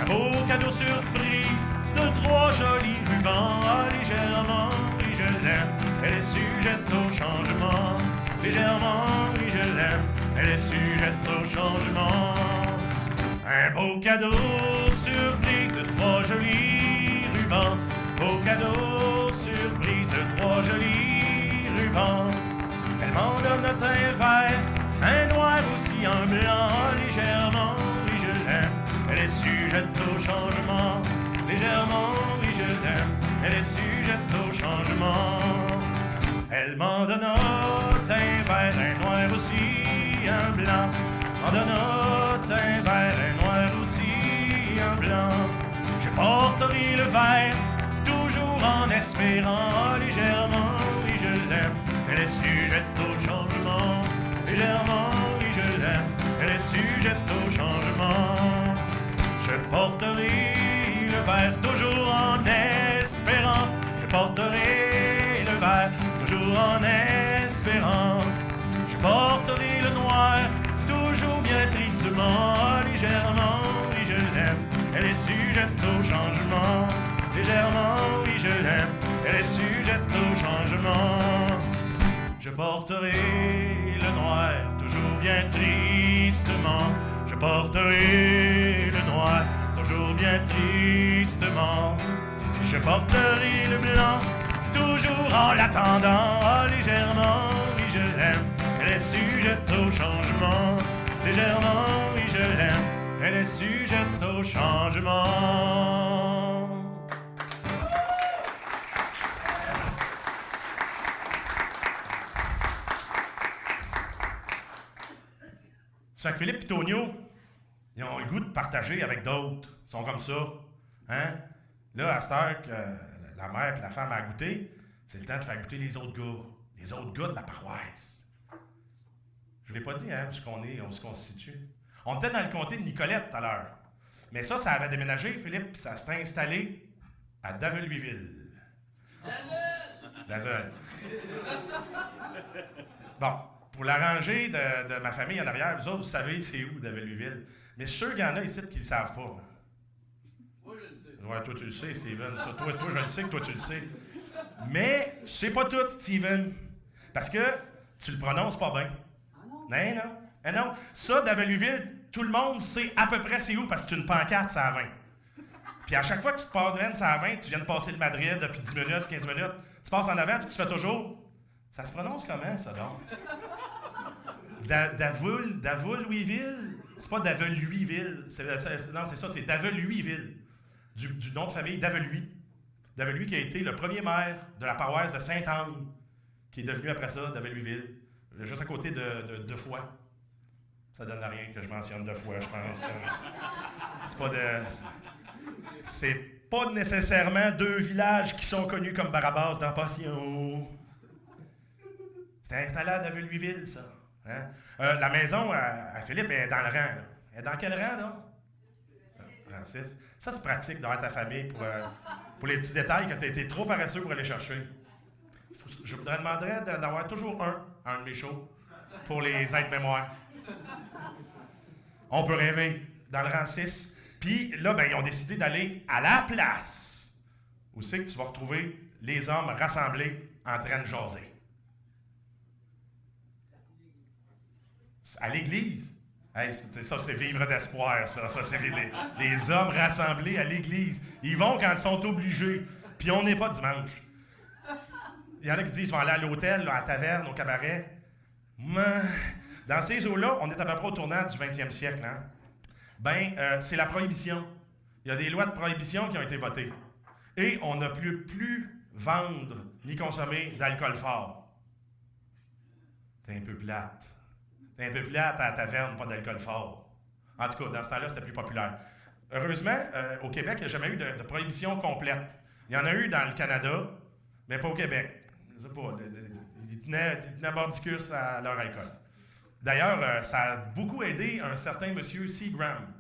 Un beau cadeau surprise de 3 jolis rubans. Légèrement, oui je l'aime, elle est sujette au changement. Légèrement, oui je l'aime, elle est sujette au changement. Un beau cadeau surprise de 3 jolis rubans. Beau cadeau surprise de 3 jolis rubans. Elle m'en donne un teint vert, un noir aussi un blanc. Légèrement, oui je l'aime, elle est sujette au changement. Légèrement, oui je l'aime, elle est sujette au changement. Elle m'en donne un teint vert, un noir aussi un blanc. M'en donne un teint vert, un noir aussi un blanc. Je porterai le vert, toujours en espérant. Légèrement, oui je l'aime, elle est sujette au changement. Légèrement, oui je l'aime, elle est sujette au changement. Je porterai le vert, toujours en espérant. Je porterai le vert, toujours en espérant. Je porterai le noir, toujours bien tristement. Légèrement, oui je l'aime, elle est sujette au changement. Légèrement, oui je l'aime, elle est sujette au changement. Je porterai le noir, toujours bien tristement. Je porterai le noir, toujours toujours bien tristement. Je porterai le blanc, toujours en l'attendant. Oh, légèrement, oui, je l'aime. Elle est sujette au changement. Légèrement, oui, je l'aime. Elle est sujette au changement. C'est que Philippe et Tonio, ils ont le goût de partager avec d'autres. Ils sont comme ça. Hein? Là, à cette heure que la mère et la femme a goûté, c'est le temps de faire goûter les autres gars. Les autres gars de la paroisse. Je ne l'ai pas dit, hein, où est-ce qu'on se situe. On était dans le comté de Nicolette tout à l'heure. Mais ça avait déménagé, Philippe, puis ça s'est installé à Daveluiville. Daveul. Bon. Pour l'arranger de ma famille en arrière, vous autres, vous savez c'est où, Daveluiville. Mais je suis sûr qu'il y en a ici qui ne le savent pas. Moi, je le sais. Ouais, toi, tu le sais, Steven. Ça, toi, je le sais que toi, tu le sais. Mais tu sais pas tout, Steven. Parce que tu le prononces pas bien. Ah non? Non. Eh non. Ça, Daveluiville, tout le monde sait à peu près c'est où parce que c'est une pancarte, ça à 20. Puis à chaque fois que tu te passes ça à 20, tu viens de passer le Madrid depuis 10 minutes, 15 minutes, tu passes en avant puis tu fais toujours. Ça se prononce comment, ça, donc? Daveluiville? C'est pas Daveluiville. Non, c'est ça, c'est Daveluiville. Du nom de famille Daveluy. Daveluy qui a été le premier maire de la paroisse de Sainte-Anne, qui est devenu après ça Daveluiville, juste à côté de Foix. Ça donne à rien que je mentionne de Foix, je pense. C'est pas nécessairement deux villages qui sont connus comme Barabas dans Passion. C'était installé à Daveluiville, ça. Hein? La maison à Philippe est dans le rang. Là. Elle est dans quel rang, donc? Rang 6. Ça, c'est pratique d'avoir ta famille pour les petits détails que tu as été trop paresseux pour aller chercher. Je vous demanderais d'avoir toujours un de mes shows pour les aides-mémoires. On peut rêver dans le rang 6. Puis là, ben, ils ont décidé d'aller à la place où c'est que tu vas retrouver les hommes rassemblés en train de jaser. À l'église. Hey, ça, c'est vivre d'espoir, ça. Ça, c'est les hommes rassemblés à l'église. Ils vont quand ils sont obligés. Puis on n'est pas dimanche. Il y en a qui disent qu'ils vont aller à l'hôtel, à la taverne, au cabaret. Dans ces eaux-là, on est à peu près au tournant du 20e siècle. Hein? C'est la prohibition. Il y a des lois de prohibition qui ont été votées. Et on ne peut plus vendre ni consommer d'alcool fort. T'es un peu plate. T'es un peu plate à la taverne, pas d'alcool fort. En tout cas, dans ce temps-là, c'était plus populaire. Heureusement, au Québec, il n'y a jamais eu de prohibition complète. Il y en a eu dans le Canada, mais pas au Québec. Je sais pas, ils tenaient mordicus à leur alcool. D'ailleurs, ça a beaucoup aidé un certain monsieur Seagram.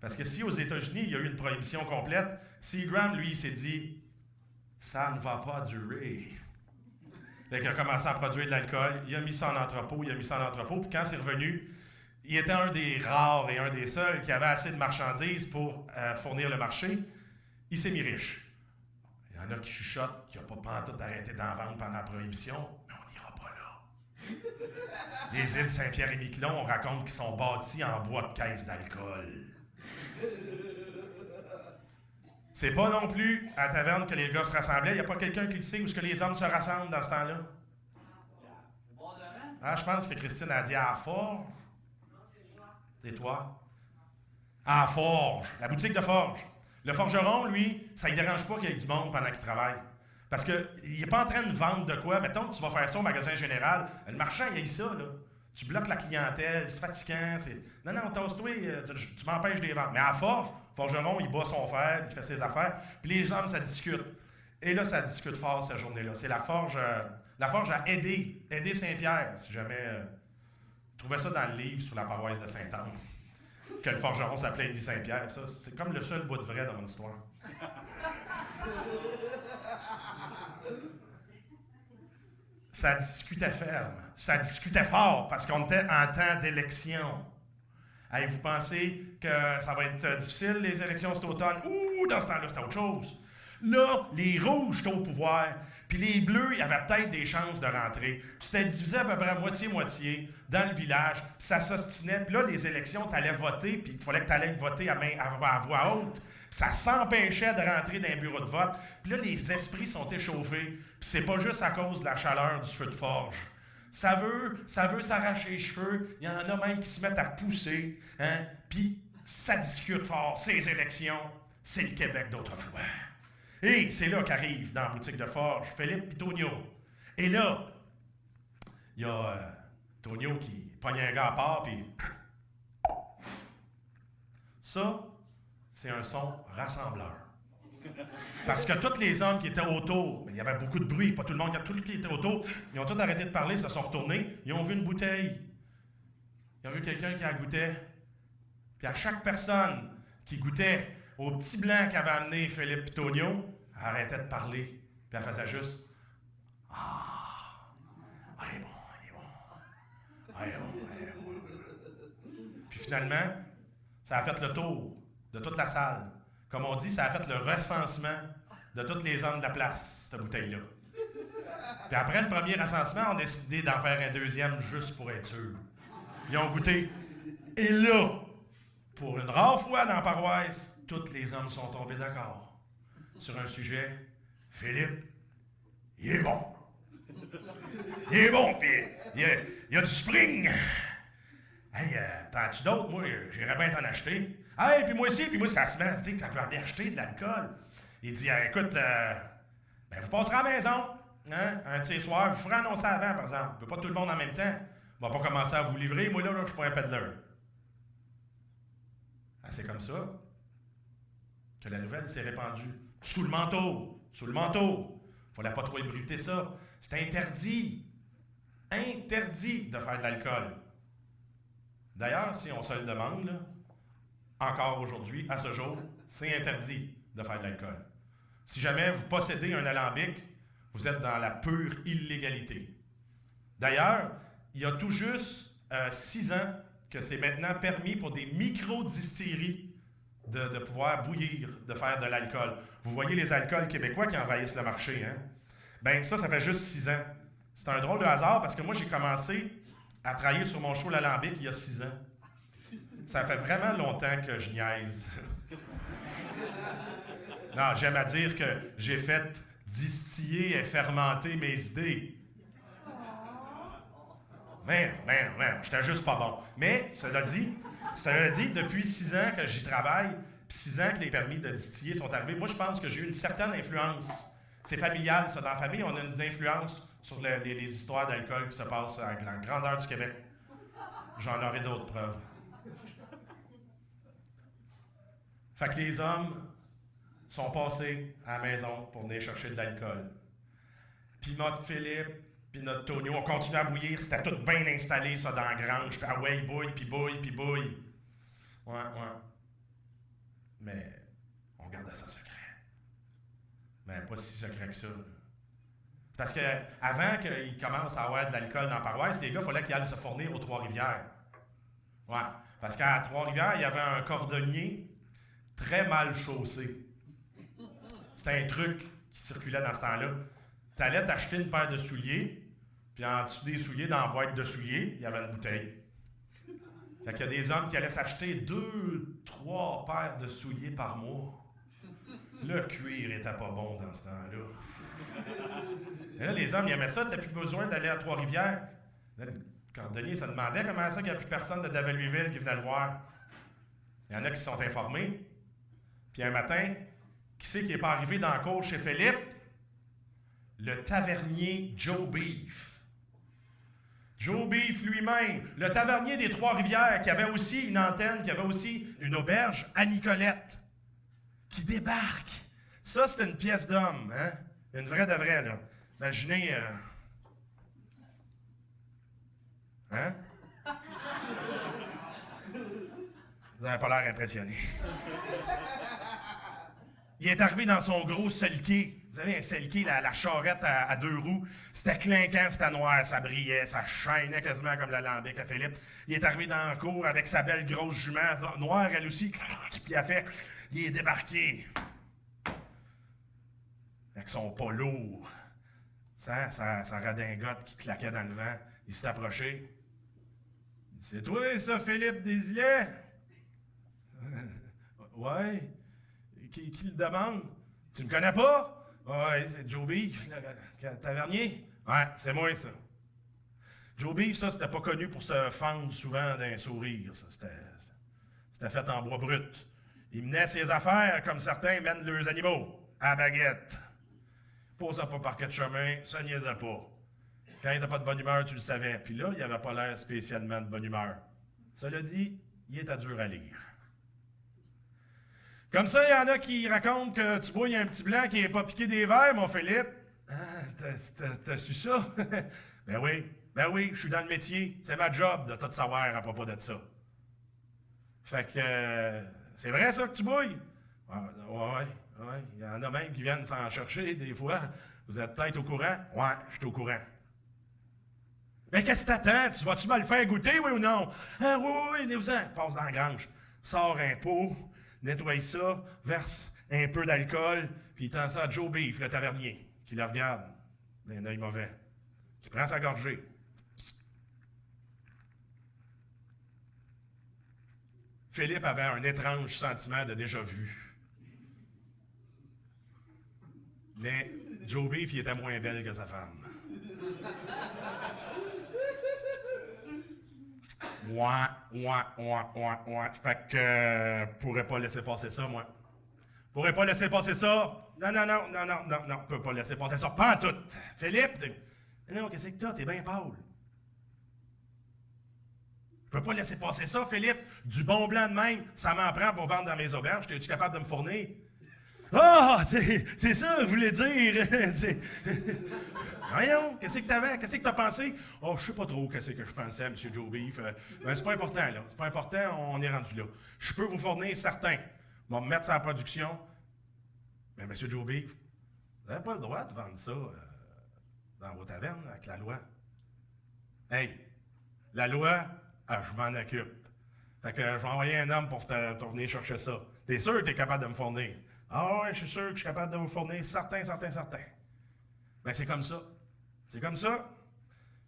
Parce que si aux États-Unis, il y a eu une prohibition complète, Seagram, lui, il s'est dit « ça ne va pas durer ». Il a commencé à produire de l'alcool, il a mis ça en entrepôt, puis quand c'est revenu, il était un des rares et un des seuls qui avait assez de marchandises pour fournir le marché. Il s'est mis riche. Il y en a qui chuchotent qu'il n'a pas pantoute arrêté d'en vendre pendant la prohibition, mais on n'ira pas là. Les îles Saint-Pierre et Miquelon, on raconte qu'ils sont bâtis en bois de caisse d'alcool. C'est pas non plus à la taverne que les gars se rassemblaient. Il n'y a pas quelqu'un qui le sait où est-ce que les hommes se rassemblent dans ce temps-là? Ah, je pense que Christine a dit à la Forge. C'est toi? À la Forge, la boutique de Forge. Le forgeron, lui, ça ne dérange pas qu'il y ait du monde pendant qu'il travaille. Parce qu'il n'est pas en train de vendre de quoi. Mettons que tu vas faire ça au magasin général. Le marchand, il a ça, là. Tu bloques la clientèle, c'est fatigant. Non, tasse-toi, tu m'empêches de les vendre. Mais à la Forge, le forgeron, il bat son fer, il fait ses affaires, puis les hommes, ça discute. Et là, ça discute fort cette journée-là. C'est la Forge a aidé Saint-Pierre, si jamais... trouvais ça dans le livre sur la paroisse de Sainte-Anne, que le forgeron s'appelait Édith Saint-Pierre. Ça, c'est comme le seul bout de vrai dans mon histoire. Ça discutait ferme, ça discutait fort, parce qu'on était en temps d'élection. Hey, vous pensez que ça va être difficile, les élections cet automne? Ouh, dans ce temps-là, c'était autre chose. Là, les rouges étaient au pouvoir, puis les bleus, il y avait peut-être des chances de rentrer. Puis c'était divisé à peu près moitié-moitié dans le village, puis ça s'ostinait. Puis là, les élections, tu allais voter, puis il fallait que tu allais voter à voix haute. Puis ça s'empêchait de rentrer dans un bureau de vote. Puis là, les esprits sont échauffés, puis c'est pas juste à cause de la chaleur du feu de forge. Ça veut s'arracher les cheveux. Il y en a même qui se mettent à pousser. Hein? Puis ça discute fort. Ces élections, c'est le Québec d'autrefois. Et c'est là qu'arrive dans la boutique de forge Philippe et Tonio. Et là, il y a Tonio qui pogne un gars à part, puis ça, c'est un son rassembleur. Parce que tous les hommes qui étaient autour, il y avait beaucoup de bruit, pas tout le monde, tous qui étaient autour, ils ont tous arrêté de parler, se sont retournés, ils ont vu une bouteille. Ils ont vu quelqu'un qui la goûtait. Puis à chaque personne qui goûtait au petit blanc qu'avait amené Philippe Pitonio, elle arrêtait de parler. Puis elle faisait juste Ah, il est bon, il est bon. Il est bon, il est bon. Puis finalement, ça a fait le tour de toute la salle. Comme on dit, ça a fait le recensement de tous les hommes de la place, cette bouteille-là. Puis après le premier recensement, on a décidé d'en faire un deuxième juste pour être sûr. Ils ont goûté. Et là, pour une rare fois dans la paroisse, tous les hommes sont tombés d'accord sur un sujet. Philippe, il est bon. Il est bon, puis il y a du spring. Hey, t'en as-tu d'autres? Moi, j'irais bien t'en acheter. Hey, puis moi aussi, ça se met à se dire que tu vas en acheter de l'alcool. Il dit, écoute, ben, vous passerez à la maison, hein, un petit soir, vous ferez annoncer avant, par exemple. Pas tout le monde en même temps. On va pas commencer à vous livrer. Moi, là je suis pas un peddler. Ah, c'est comme ça que la nouvelle s'est répandue. Sous le manteau. Sous le manteau. Fallait pas trop ébruiter ça. C'est interdit. Interdit de faire de l'alcool. D'ailleurs, si on se le demande, là, encore aujourd'hui, à ce jour, c'est interdit de faire de l'alcool. Si jamais vous possédez un alambic, vous êtes dans la pure illégalité. D'ailleurs, il y a tout juste 6 ans que c'est maintenant permis pour des micro-distilleries de pouvoir bouillir, de faire de l'alcool. Vous voyez les alcools québécois qui envahissent le marché, hein? Ben ça fait juste 6 ans. C'est un drôle de hasard parce que moi, j'ai commencé à travailler sur mon show L'Alambic il y a 6 ans. Ça fait vraiment longtemps que je niaise. Non, j'aime à dire que j'ai fait distiller et fermenter mes idées. Mais, j'étais juste pas bon. Mais, cela dit, depuis 6 ans que j'y travaille, puis 6 ans que les permis de distiller sont arrivés, moi, je pense que j'ai eu une certaine influence. C'est familial, ça. Dans la famille, on a une influence sur les histoires d'alcool qui se passent à la grandeur du Québec. J'en aurai d'autres preuves. Fait que les hommes sont passés à la maison pour venir chercher de l'alcool. Puis notre Philippe, puis notre Tonio, on continuait à bouillir, c'était tout bien installé, ça, dans la grange, puis ah ouais, bouille, puis bouille, puis bouille. Ouais. Mais on gardait ça secret. Mais pas si secret que ça. Parce que avant qu'ils commencent à avoir de l'alcool dans la paroisse, les gars, il fallait qu'ils aillent se fournir aux Trois-Rivières. Ouais. Parce qu'à Trois-Rivières, il y avait un cordonnier très mal chaussé. C'était un truc qui circulait dans ce temps-là. Tu allais t'acheter une paire de souliers, puis en dessous des souliers, dans la boîte de souliers, il y avait une bouteille. Fait qu'il y a des hommes qui allaient s'acheter 2, 3 paires de souliers par mois. Le cuir était pas bon dans ce temps-là. Et là, les hommes, ils aimaient ça, t'as plus besoin d'aller à Trois-Rivières. Là, le cordonnier se demandait comment ça qu'il n'y a plus personne de David-Louisville qui venait le voir. Il y en a qui se sont informés. Puis un matin, qui c'est qui n'est pas arrivé dans la cour chez Philippe? Le tavernier Joe Beef. Joe Beef lui-même, le tavernier des Trois-Rivières, qui avait aussi une antenne, qui avait aussi une auberge à Nicolette, qui débarque. Ça, c'était une pièce d'homme, hein? Une vraie de vraie, là. Imaginez... Hein? Vous n'avez pas l'air impressionné. Il est arrivé dans son gros selkie. Vous savez, un selkie, la charrette à 2 roues. C'était clinquant, c'était noir, ça brillait, ça chaînait quasiment comme l'alambic à Philippe. Il est arrivé dans la cour avec sa belle grosse jument, noire elle aussi. Puis il a fait, il est débarqué. avec son polo, sa redingote qui claquait dans le vent. Il s'est approché. C'est toi, ça, Philippe Desilets? Ouais. Qui le demande? Tu me connais pas? Ouais, c'est Joe Beef, le tavernier. Ouais, c'est moi, ça. Joe Beef, ça, c'était pas connu pour se fendre souvent d'un sourire, ça. C'était fait en bois brut. Il menait ses affaires comme certains mènent leurs animaux, à baguette. Posait pas par quatre chemins, ça niaisait pas. Quand il n'était pas de bonne humeur, tu le savais. Puis là, il avait pas l'air spécialement de bonne humeur. Cela dit, il était dur à lire. Comme ça, il y en a qui racontent que tu vois, il y a un petit blanc qui n'est pas piqué des verres, mon Philippe. Ah, t'as su ça? Ben oui, je suis dans le métier. C'est ma job de tout savoir à propos de ça. Fait que, c'est vrai ça que tu bouilles? Ouais, il y en a même qui viennent s'en chercher des fois. Vous êtes peut-être au courant? Ouais, je suis au courant. Mais qu'est-ce que t'attends? Tu vas-tu me le faire goûter, oui ou non? Ah, oui, venez-vous-en. Passe dans la grange, sors un pot, nettoie ça, verse un peu d'alcool, puis il tend ça à Joe Beef, le tavernier, qui le regarde d'un œil mauvais, qui prend sa gorgée. Philippe avait un étrange sentiment de déjà-vu. Mais Joe Beef, il était moins belle que sa femme. Ouais. Fait que pourrais pas laisser passer ça, moi. Pourrais pas laisser passer ça. Non. Peux pas laisser passer ça. Pas en tout. Philippe, non, qu'est-ce que t'as? T'es bien pâle. Je peux pas laisser passer ça, Philippe. Du bon blanc de même, ça m'en prend pour vendre dans mes auberges. Es-tu capable de me fournir? Ah, c'est ça que je voulais dire. Voyons, qu'est-ce que t'avais? Qu'est-ce que t'as pensé? Oh, je sais pas trop qu'est-ce que je pensais, M. Joe Beef. Ben, c'est pas important, là. C'est pas important, on est rendu là. Je peux vous fournir certains. On va me mettre ça en production. Mais M. Joe Beef, vous n'avez pas le droit de vendre ça dans vos tavernes avec la loi. Hey, la loi, je m'en occupe. Fait que je vais envoyer un homme pour te venir chercher ça. T'es sûr que t'es capable de me fournir? Ah ouais, je suis sûr que je suis capable de vous fournir certains. Ben c'est comme ça. C'est comme ça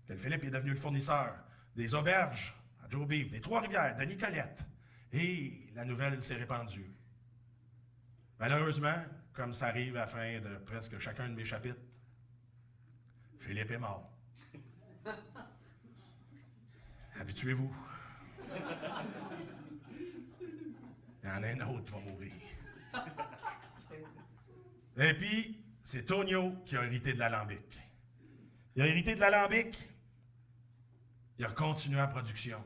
que le Philippe est devenu le fournisseur des auberges à Joe Beef, des Trois-Rivières, de Nicolette. Et la nouvelle s'est répandue. Malheureusement, comme ça arrive à la fin de presque chacun de mes chapitres, Philippe est mort. Habituez-vous. Il y en a un autre qui va mourir. Et puis, c'est Tonio qui a hérité de l'alambic. Il a hérité de l'alambic, il a continué en production.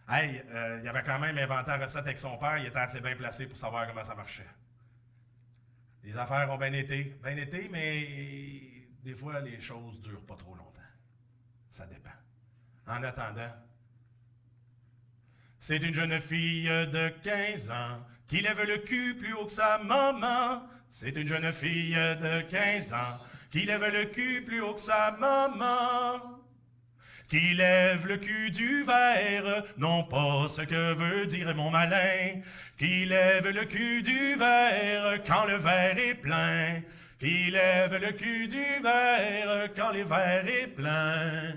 Hey, il avait quand même inventé la recette avec son père, il était assez bien placé pour savoir comment ça marchait. Les affaires ont bien été, mais des fois, les choses durent pas trop longtemps. Ça dépend. En attendant, c'est une jeune fille de 15 ans qui lève le cul plus haut que sa maman. C'est une jeune fille de 15 ans qui lève le cul plus haut que sa maman. Qui lève le cul du verre, non pas ce que veut dire mon malin. Qui lève le cul du verre quand le verre est plein. Qui lève le cul du verre quand le verre est plein.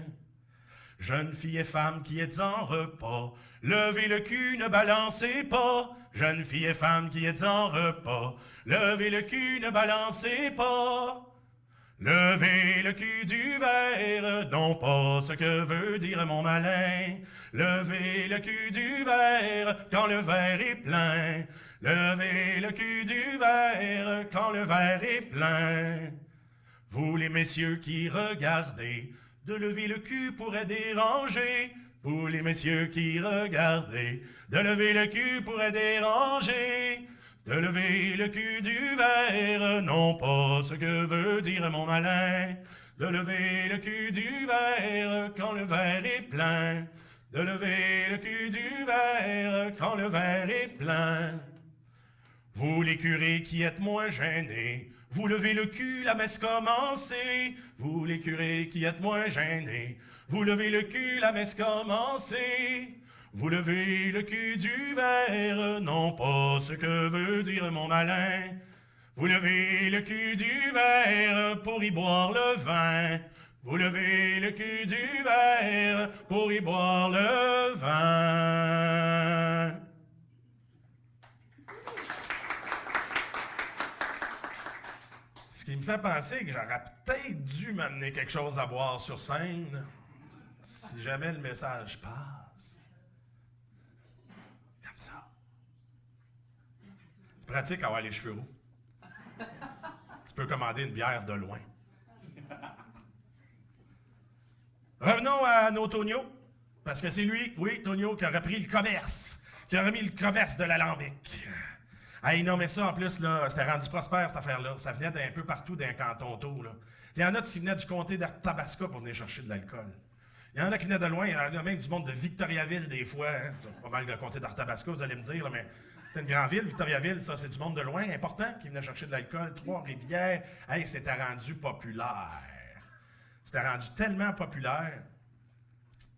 Jeune fille et femme qui êtes en repas, levez le cul, ne balancez pas. Jeune fille et femme qui êtes en repas, levez le cul, ne balancez pas. Levez le cul du verre, non pas ce que veut dire mon malin. Levez le cul du verre quand le verre est plein. Levez le cul du verre quand le verre est plein. Vous les messieurs qui regardez, de lever le cul pourrait déranger. Vous les messieurs qui regardez, de lever le cul pourrait déranger. De lever le cul du verre, non pas ce que veut dire mon malin. De lever le cul du verre quand le verre est plein. De lever le cul du verre quand le verre est plein. Vous les curés qui êtes moins gênés, vous levez le cul, la messe commencée. Vous les curés qui êtes moins gênés, vous levez le cul, la messe commencée. Vous levez le cul du verre, non pas ce que veut dire mon malin. Vous levez le cul du verre pour y boire le vin. Vous levez le cul du verre pour y boire le vin. Ce qui me fait penser que j'aurais peut-être dû m'amener quelque chose à boire sur scène si jamais le message passe. Comme ça. C'est pratique avoir les cheveux roux. Tu peux commander une bière de loin. Revenons à nos Tonio, parce que c'est lui, oui, Tonio, qui aurait pris le commerce, qui aurait mis le commerce de l'alambic. Hey, non, mais ça, en plus, là, c'était rendu prospère, cette affaire-là. Ça venait d'un peu partout d'un canton autour, là. Il y en a qui venaient du comté d'Arthabasca pour venir chercher de l'alcool. Il y en a qui venaient de loin, il y en a même du monde de Victoriaville, des fois. Hein. C'est pas mal le comté d'Arthabasca, vous allez me dire, là, mais c'est une grande ville, Victoriaville, ça, c'est du monde de loin, important, qui venait chercher de l'alcool. Trois-Rivières, hey, c'était rendu populaire. C'était rendu tellement populaire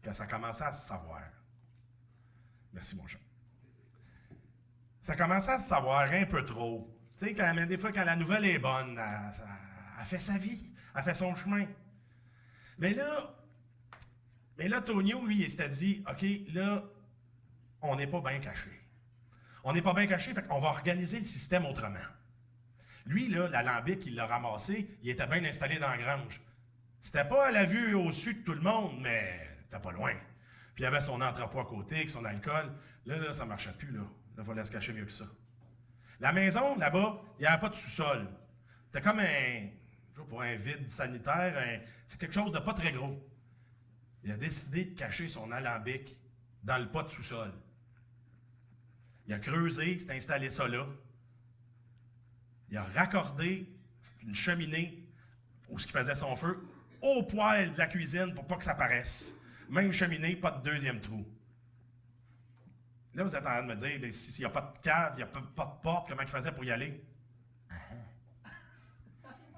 que ça commençait à se savoir. Merci, mon chat. Ça commençait à se savoir un peu trop. Tu sais, des fois, quand la nouvelle est bonne, elle fait sa vie, elle fait son chemin. Mais là, Tonio, lui, il s'était dit, OK, là, on n'est pas bien caché. On n'est pas bien caché, fait qu'on va organiser le système autrement. Lui, là, l'alambic, il l'a ramassé, il était bien installé dans la grange. C'était pas à la vue au sud de tout le monde, mais c'était pas loin. Puis il avait son entrepôt à côté, avec son alcool. Là, ça marchait plus, là. Là, il fallait se cacher mieux que ça. La maison, là-bas, il n'y avait pas de sous-sol. C'était comme un vide sanitaire, c'est quelque chose de pas très gros. Il a décidé de cacher son alambic dans le pas de sous-sol. Il a creusé, il s'est installé ça là. Il a raccordé une cheminée où ce qui faisait son feu au poêle de la cuisine pour pas que ça paraisse. Même cheminée, pas de deuxième trou. Là, vous êtes en train de me dire, ben, s'il n'y a pas de cave, il n'y a pas de porte, comment il faisait pour y aller?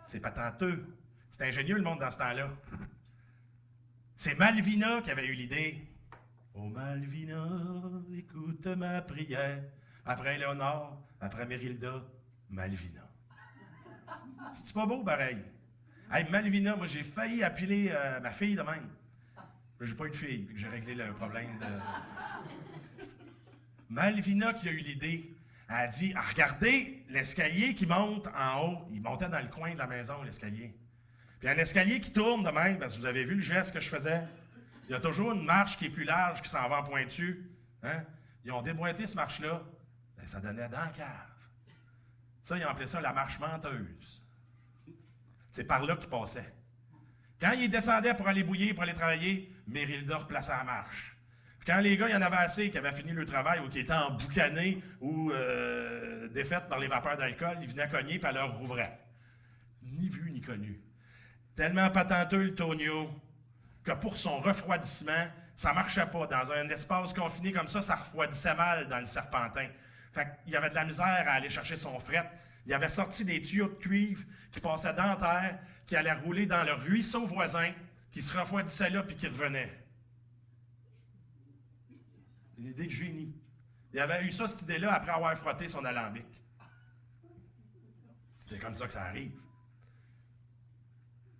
C'est patenteux. C'est ingénieux, le monde, dans ce temps-là. C'est Malvina qui avait eu l'idée. Oh Malvina, écoute ma prière. Après Léonard, après Mérilda, Malvina. C'est pas beau, pareil? Hey, Malvina, moi, j'ai failli appeler ma fille de même. J'ai pas eu de fille, puis j'ai réglé le problème de... Malvina qui a eu l'idée, elle a dit, regardez l'escalier qui monte en haut. Il montait dans le coin de la maison, l'escalier. Puis un escalier qui tourne de même, parce que vous avez vu le geste que je faisais. Il y a toujours une marche qui est plus large, qui s'en va en pointu. Hein? Ils ont déboîté cette marche-là. Ben, ça donnait dans la cave. Ça, ils ont appelé ça la marche menteuse. C'est par là qu'il passait. Quand il descendait pour aller bouillir, pour aller travailler, Mérilda replaçait la marche. Puis quand les gars, il y en avait assez qui avaient fini le travail ou qui étaient emboucanés ou défaites par les vapeurs d'alcool, ils venaient cogner puis elle leur rouvrait. Ni vu ni connu. Tellement patenteux le Tonio que pour son refroidissement, ça ne marchait pas. Dans un espace confiné comme ça refroidissait mal dans le Serpentin. Fait qu'il y avait de la misère à aller chercher son fret. Il avait sorti des tuyaux de cuivre qui passaient dans la terre, qui allaient rouler dans le ruisseau voisin, qui se refroidissait là puis qui revenait. C'est une idée de génie. Il avait eu ça, cette idée-là, après avoir frotté son alambic. C'est comme ça que ça arrive.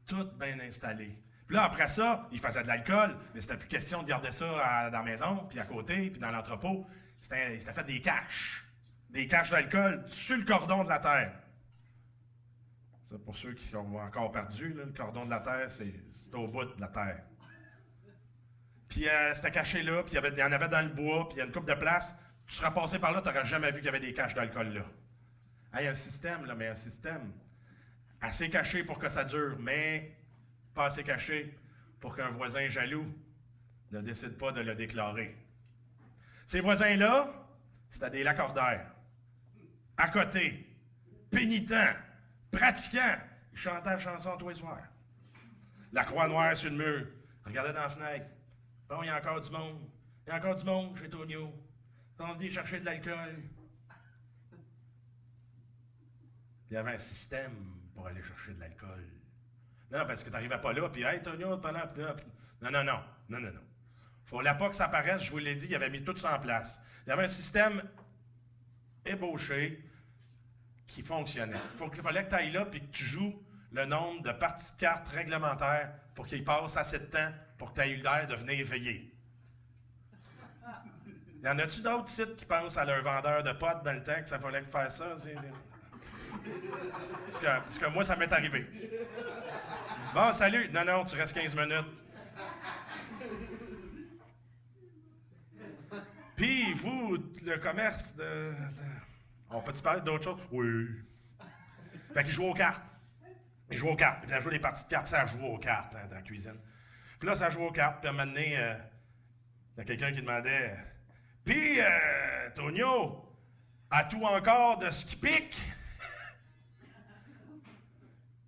Tout bien installé. Puis là, après ça, il faisait de l'alcool, mais c'était plus question de garder ça dans la maison, puis à côté, puis dans l'entrepôt. C'était fait des caches. Des caches d'alcool sur le cordon de la terre. Ça, pour ceux qui sont encore perdus, là, le cordon de la terre, c'est au bout de la terre. Puis c'était caché là, puis il y en avait dans le bois, puis il y a une couple de places. Tu serais passé par là, tu n'aurais jamais vu qu'il y avait des caches d'alcool là. Il y a un système, là, mais un système assez caché pour que ça dure, mais pas assez caché pour qu'un voisin jaloux ne décide pas de le déclarer. Ces voisins-là, c'était des lacordaires. À côté, pénitents, pratiquants, ils chantaient la chanson tous les soirs. La croix noire sur le mur, regardait dans la fenêtre. Bon, il y a encore du monde. Il y a encore du monde chez Tonio. On vient chercher de l'alcool. Il y avait un système pour aller chercher de l'alcool. Non, parce que tu n'arrivais pas là, puis hey, Tonio, pas là, non. Fallait pas que ça paraisse, je vous l'ai dit, il avait mis tout ça en place. Il y avait un système ébauché qui fonctionnait. Il fallait que tu ailles là et que tu joues le nombre de parties de cartes réglementaires pour qu'il passe assez de temps pour que tu aies eu l'air de venir veiller. Y en a-tu d'autres sites qui pensent à leur vendeur de potes dans le temps que ça fallait faire ça? Parce que moi, ça m'est arrivé. Bon, salut! Non, tu restes 15 minutes. Puis, vous, le commerce on peut-tu parler d'autre chose? Oui. Fait qu'ils jouent aux cartes. Ils jouent aux cartes. Ils jouent des parties de cartes, ça joue aux cartes dans la cuisine. Puis là, ça joue aux cartes. Puis à un moment donné, il y a quelqu'un qui demandait puis, Tonio, as-tu encore de ce qui pique?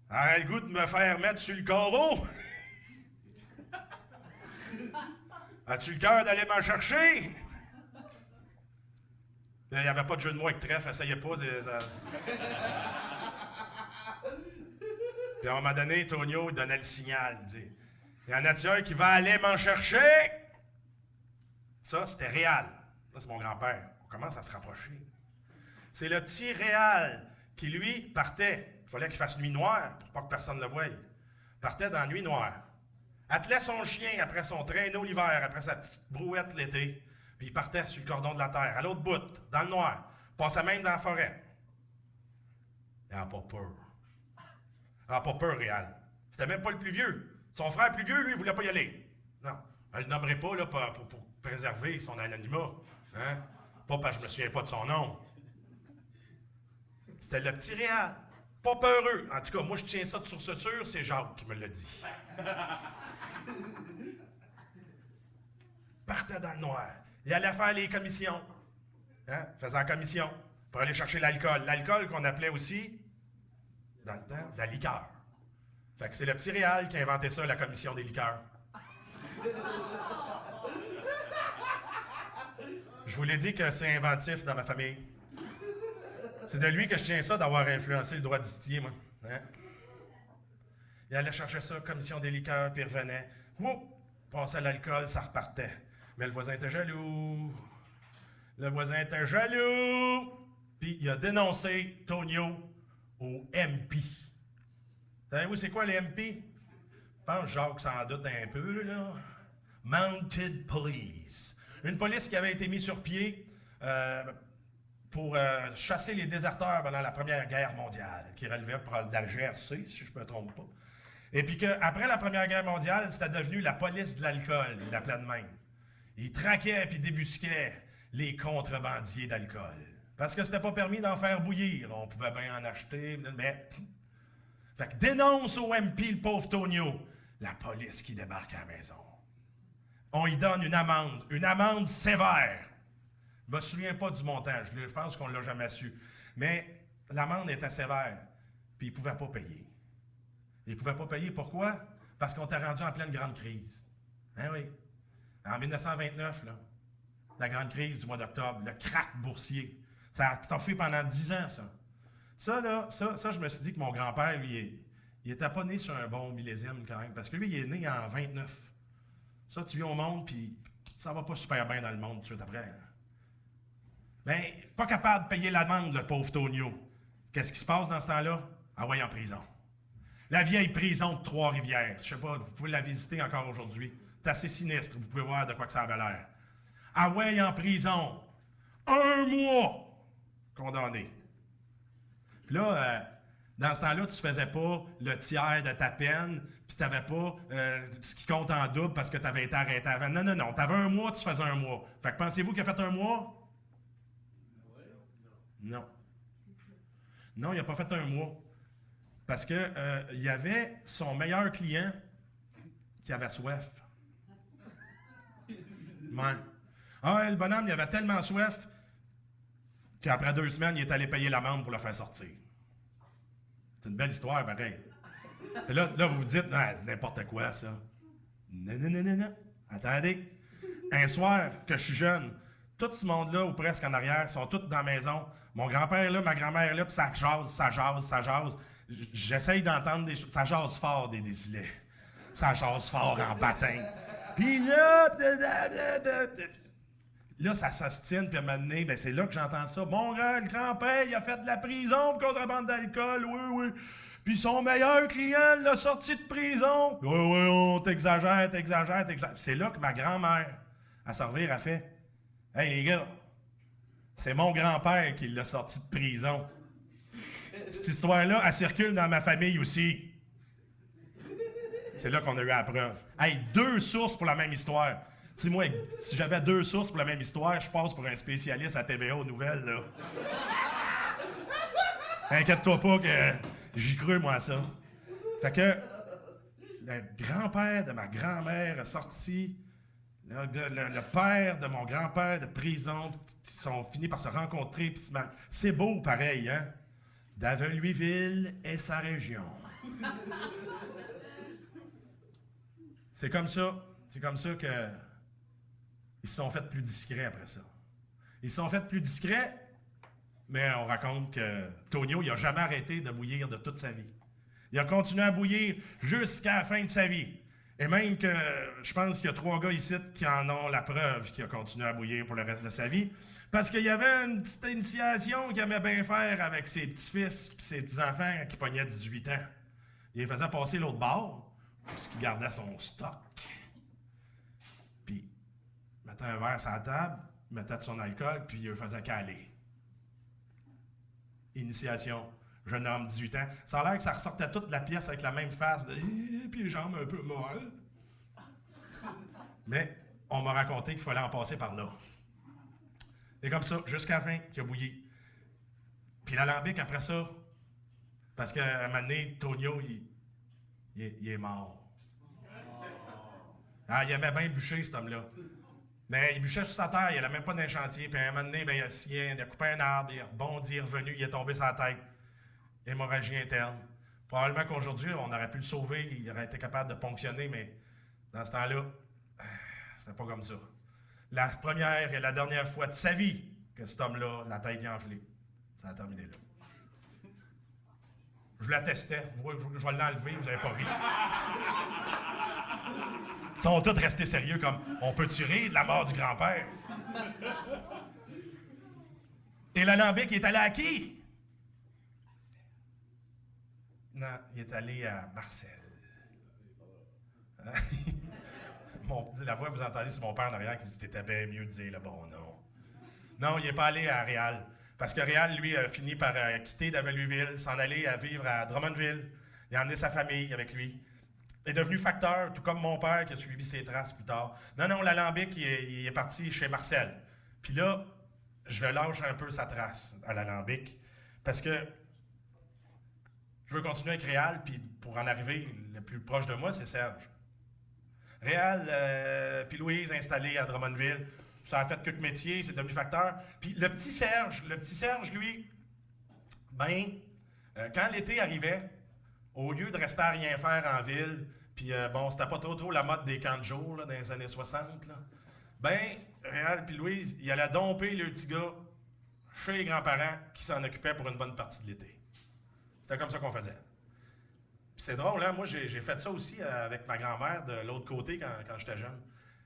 Aurais le goût de me faire mettre sur le carreau? As-tu le cœur d'aller m'en chercher? Il n'y avait pas de jeu de mots avec trèfle, essayez pas. Puis à un moment donné, Tonio il donnait le signal. Il dit y en a-t-il un qui va aller m'en chercher? Ça, c'était Réal. Ça, c'est mon grand-père. On commence à se rapprocher. C'est le petit Réal qui, lui, partait. Il fallait qu'il fasse nuit noire pour pas que personne ne le voie. Partait dans la nuit noire. Attelait son chien après son traîneau l'hiver, après sa petite brouette l'été. Puis il partait sur le cordon de la terre, à l'autre bout, dans le noir. Passait même dans la forêt. Il n'a pas peur. Il n'a pas peur, Réal. C'était même pas le plus vieux. Son frère plus vieux, lui, il voulait pas y aller. Non. Elle le nommerait pas là, pour préserver son anonymat. Hein? Pas parce que je me souviens pas de son nom. C'était le petit Réal. Pas peureux. En tout cas, moi, je tiens ça de source sûre, c'est Jacques qui me l'a dit. Partait dans le noir. Il allait faire les commissions. Hein? Faisait la commission pour aller chercher l'alcool. L'alcool qu'on appelait aussi, dans le temps, de la liqueur. Fait que c'est le petit Réal qui a inventé ça, la commission des liqueurs. Je vous l'ai dit que c'est inventif dans ma famille. C'est de lui que je tiens ça d'avoir influencé le droit distiller, moi. Hein? Il allait chercher ça, commission des liqueurs, puis il revenait. Oup! Passait l'alcool, ça repartait. Mais le voisin était jaloux. Le voisin était jaloux. Puis il a dénoncé Tonio au MP. Savez-vous c'est quoi les MP? Je pense que Jacques s'en doute un peu, là. Mounted Police. Une police qui avait été mise sur pied pour chasser les déserteurs pendant la Première Guerre mondiale, qui relevait de la GRC, si je ne me trompe pas. Et puis qu'après la Première Guerre mondiale, c'était devenu la police de l'alcool, il l'appelait de même. Ils traquaient puis débusquaient les contrebandiers d'alcool. Parce que c'était pas permis d'en faire bouillir. On pouvait bien en acheter, mais... Fait que dénonce au MP le pauvre Tonio. La police qui débarque à la maison. On y donne une amende sévère. Je me souviens pas du montant, je pense qu'on l'a jamais su. Mais l'amende était sévère, puis il pouvait pas payer. Il pouvait pas payer, pourquoi? Parce qu'on était rendu en pleine grande crise. Hein oui. En 1929, là, la grande crise du mois d'octobre, le crack boursier. Ça a toffé pendant 10 ans, ça. Ça, je me suis dit que mon grand-père, lui, il était pas né sur un bon millésime quand même, parce que lui, il est né en 29. Ça, tu viens au monde, puis ça va pas super bien dans le monde tout de suite après. Ben, pas capable de payer l'amende, le pauvre Tonio. Qu'est-ce qui se passe dans ce temps-là? Ah ouais, en prison. La vieille prison de Trois-Rivières. Je sais pas, vous pouvez la visiter encore aujourd'hui. C'est assez sinistre, vous pouvez voir de quoi que ça avait l'air. Ah ouais, en prison. 1 mois! Condamné. Puis là, dans ce temps-là, tu ne faisais pas le tiers de ta peine, puis tu n'avais pas ce qui compte en double parce que tu avais été arrêté avant. Non. Tu avais 1 mois, tu faisais 1 mois. Fait que pensez-vous qu'il a fait 1 mois? Non. Non, il n'a pas fait 1 mois. Parce que il y avait son meilleur client qui avait soif. Ouais. Ah, le bonhomme, il avait tellement soif qu'après 2 semaines, il est allé payer l'amende pour le faire sortir. C'est une belle histoire, pareil. Puis là, vous vous dites, ah, c'est n'importe quoi, ça. Non. Attendez. Un soir, que je suis jeune, tout ce monde-là, ou presque en arrière, sont tous dans la maison. Mon grand-père là, ma grand-mère là, puis ça jase. J'essaye d'entendre des choses. Ça jase fort, des désilets. Ça jase fort en baptême. Puis là, Là, ça s'ostine, puis à un moment donné, ben, c'est là que j'entends ça. Mon gars, le grand-père, il a fait de la prison pour contrebande d'alcool, oui, oui. Puis son meilleur client l'a sorti de prison. Oui, oui, on t'exagère. C'est là que ma grand-mère, à servir, a fait Hey les gars, c'est mon grand-père qui l'a sorti de prison. Cette histoire-là, elle circule dans ma famille aussi. C'est là qu'on a eu la preuve. Hey, 2 sources pour la même histoire. Tu sais, moi, si j'avais 2 sources pour la même histoire, je passe pour un spécialiste à TVA aux nouvelles, là. Inquiète-toi pas que j'y creux, moi, à ça. Fait que le grand-père de ma grand-mère a sorti le père de mon grand-père de prison, qui sont finis par se rencontrer, puis c'est beau, pareil, hein? D'Aveluiville et sa région. C'est comme ça que ils se sont fait plus discrets après ça. Ils se sont fait plus discrets, mais on raconte que Tonio, il n'a jamais arrêté de bouillir de toute sa vie. Il a continué à bouillir jusqu'à la fin de sa vie. Et même que je pense qu'il y a 3 gars ici qui en ont la preuve qu'il a continué à bouillir pour le reste de sa vie. Parce qu'il y avait une petite initiation qu'il aimait bien faire avec ses petits-fils et ses petits-enfants qui pognaient 18 ans. Il les faisait passer l'autre bord, parce qu'il gardait son stock. Puis, il mettait un verre sur la table, il mettait de son alcool, puis il le faisait caler. Initiation. Jeune homme, 18 ans. Ça a l'air que ça ressortait toute la pièce avec la même face, puis les jambes un peu molles. Mais on m'a raconté qu'il fallait en passer par là. Et comme ça, jusqu'à la fin, qu'il a bouilli. Puis l'alambic, après ça, parce qu'à un moment donné, Tonio, il est mort. Ah, il aimait bien bûcher, cet homme-là. Mais il bûchait sur sa terre, il n'allait même pas dans un chantier. Puis à un moment donné, ben, il a coupé un arbre, il est rebondi, il est revenu, il est tombé sur la tête. Hémorragie interne. Probablement qu'aujourd'hui, on aurait pu le sauver, il aurait été capable de ponctionner, mais dans ce temps-là, c'était pas comme ça. La première et la dernière fois de sa vie que cet homme-là, la tête est enflée. Ça a terminé là. Je l'attestais. Moi, je vais l'enlever, vous n'avez pas ri. Ils sont tous restés sérieux comme on peut-tu rire de la mort du grand-père? Et l'alambic, il est allé à qui? Non, il est allé à Marcel. La voix que vous entendez, c'est mon père en arrière qui dit c'était bien mieux de dire le bon nom. Non, il n'est pas allé à Réal. Parce que Réal, lui, a fini par quitter d'Aveluiville, s'en aller à vivre à Drummondville. Il a emmené sa famille avec lui. Il est devenu facteur, tout comme mon père qui a suivi ses traces plus tard. Non, l'alambic, il est parti chez Marcel. Puis là, je vais lâcher un peu sa trace à l'alambic. Parce que je veux continuer avec Réal, puis pour en arriver, le plus proche de moi, c'est Serge. Réal, puis Louise installée à Drummondville, ça a fait que métier, c'est devenu facteur. Puis le petit Serge, lui, quand l'été arrivait, au lieu de rester à rien faire en ville, puis c'était pas trop la mode des camps de jour, là, dans les années 60, là, Réal puis Louise, ils allaient domper le petit gars chez les grands-parents qui s'en occupaient pour une bonne partie de l'été. C'était comme ça qu'on faisait. Puis c'est drôle, hein? Moi, j'ai fait ça aussi avec ma grand-mère de l'autre côté quand j'étais jeune.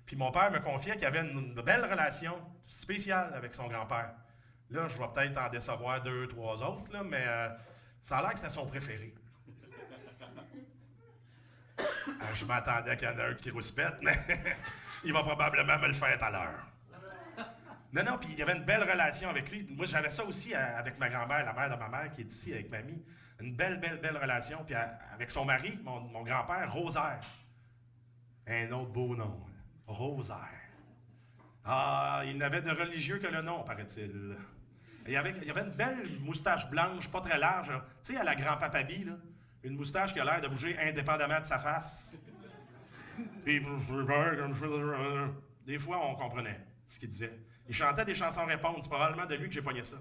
Puis mon père me confiait qu'il avait une belle relation spéciale avec son grand-père. Là, je vais peut-être en décevoir 2, 3 autres, là, mais ça a l'air que c'était son préféré. Je m'attendais qu'il y en ait un qui rouspète, mais il va probablement me le faire à l'heure. Non, puis il y avait une belle relation avec lui. Moi, j'avais ça aussi avec ma grand-mère, la mère de ma mère, qui est ici avec mamie. Une belle relation. Puis avec son mari, mon grand-père, Rosaire. Un autre beau nom. Rosaire. Ah, il n'avait de religieux que le nom, paraît-il. Il y avait une belle moustache blanche, pas très large. Tu sais, à la grand-papa Bi, là. Une moustache qui a l'air de bouger indépendamment de sa face. Puis, des fois, on comprenait ce qu'il disait. Il chantait des chansons répondre. C'est probablement de lui que j'ai pogné ça.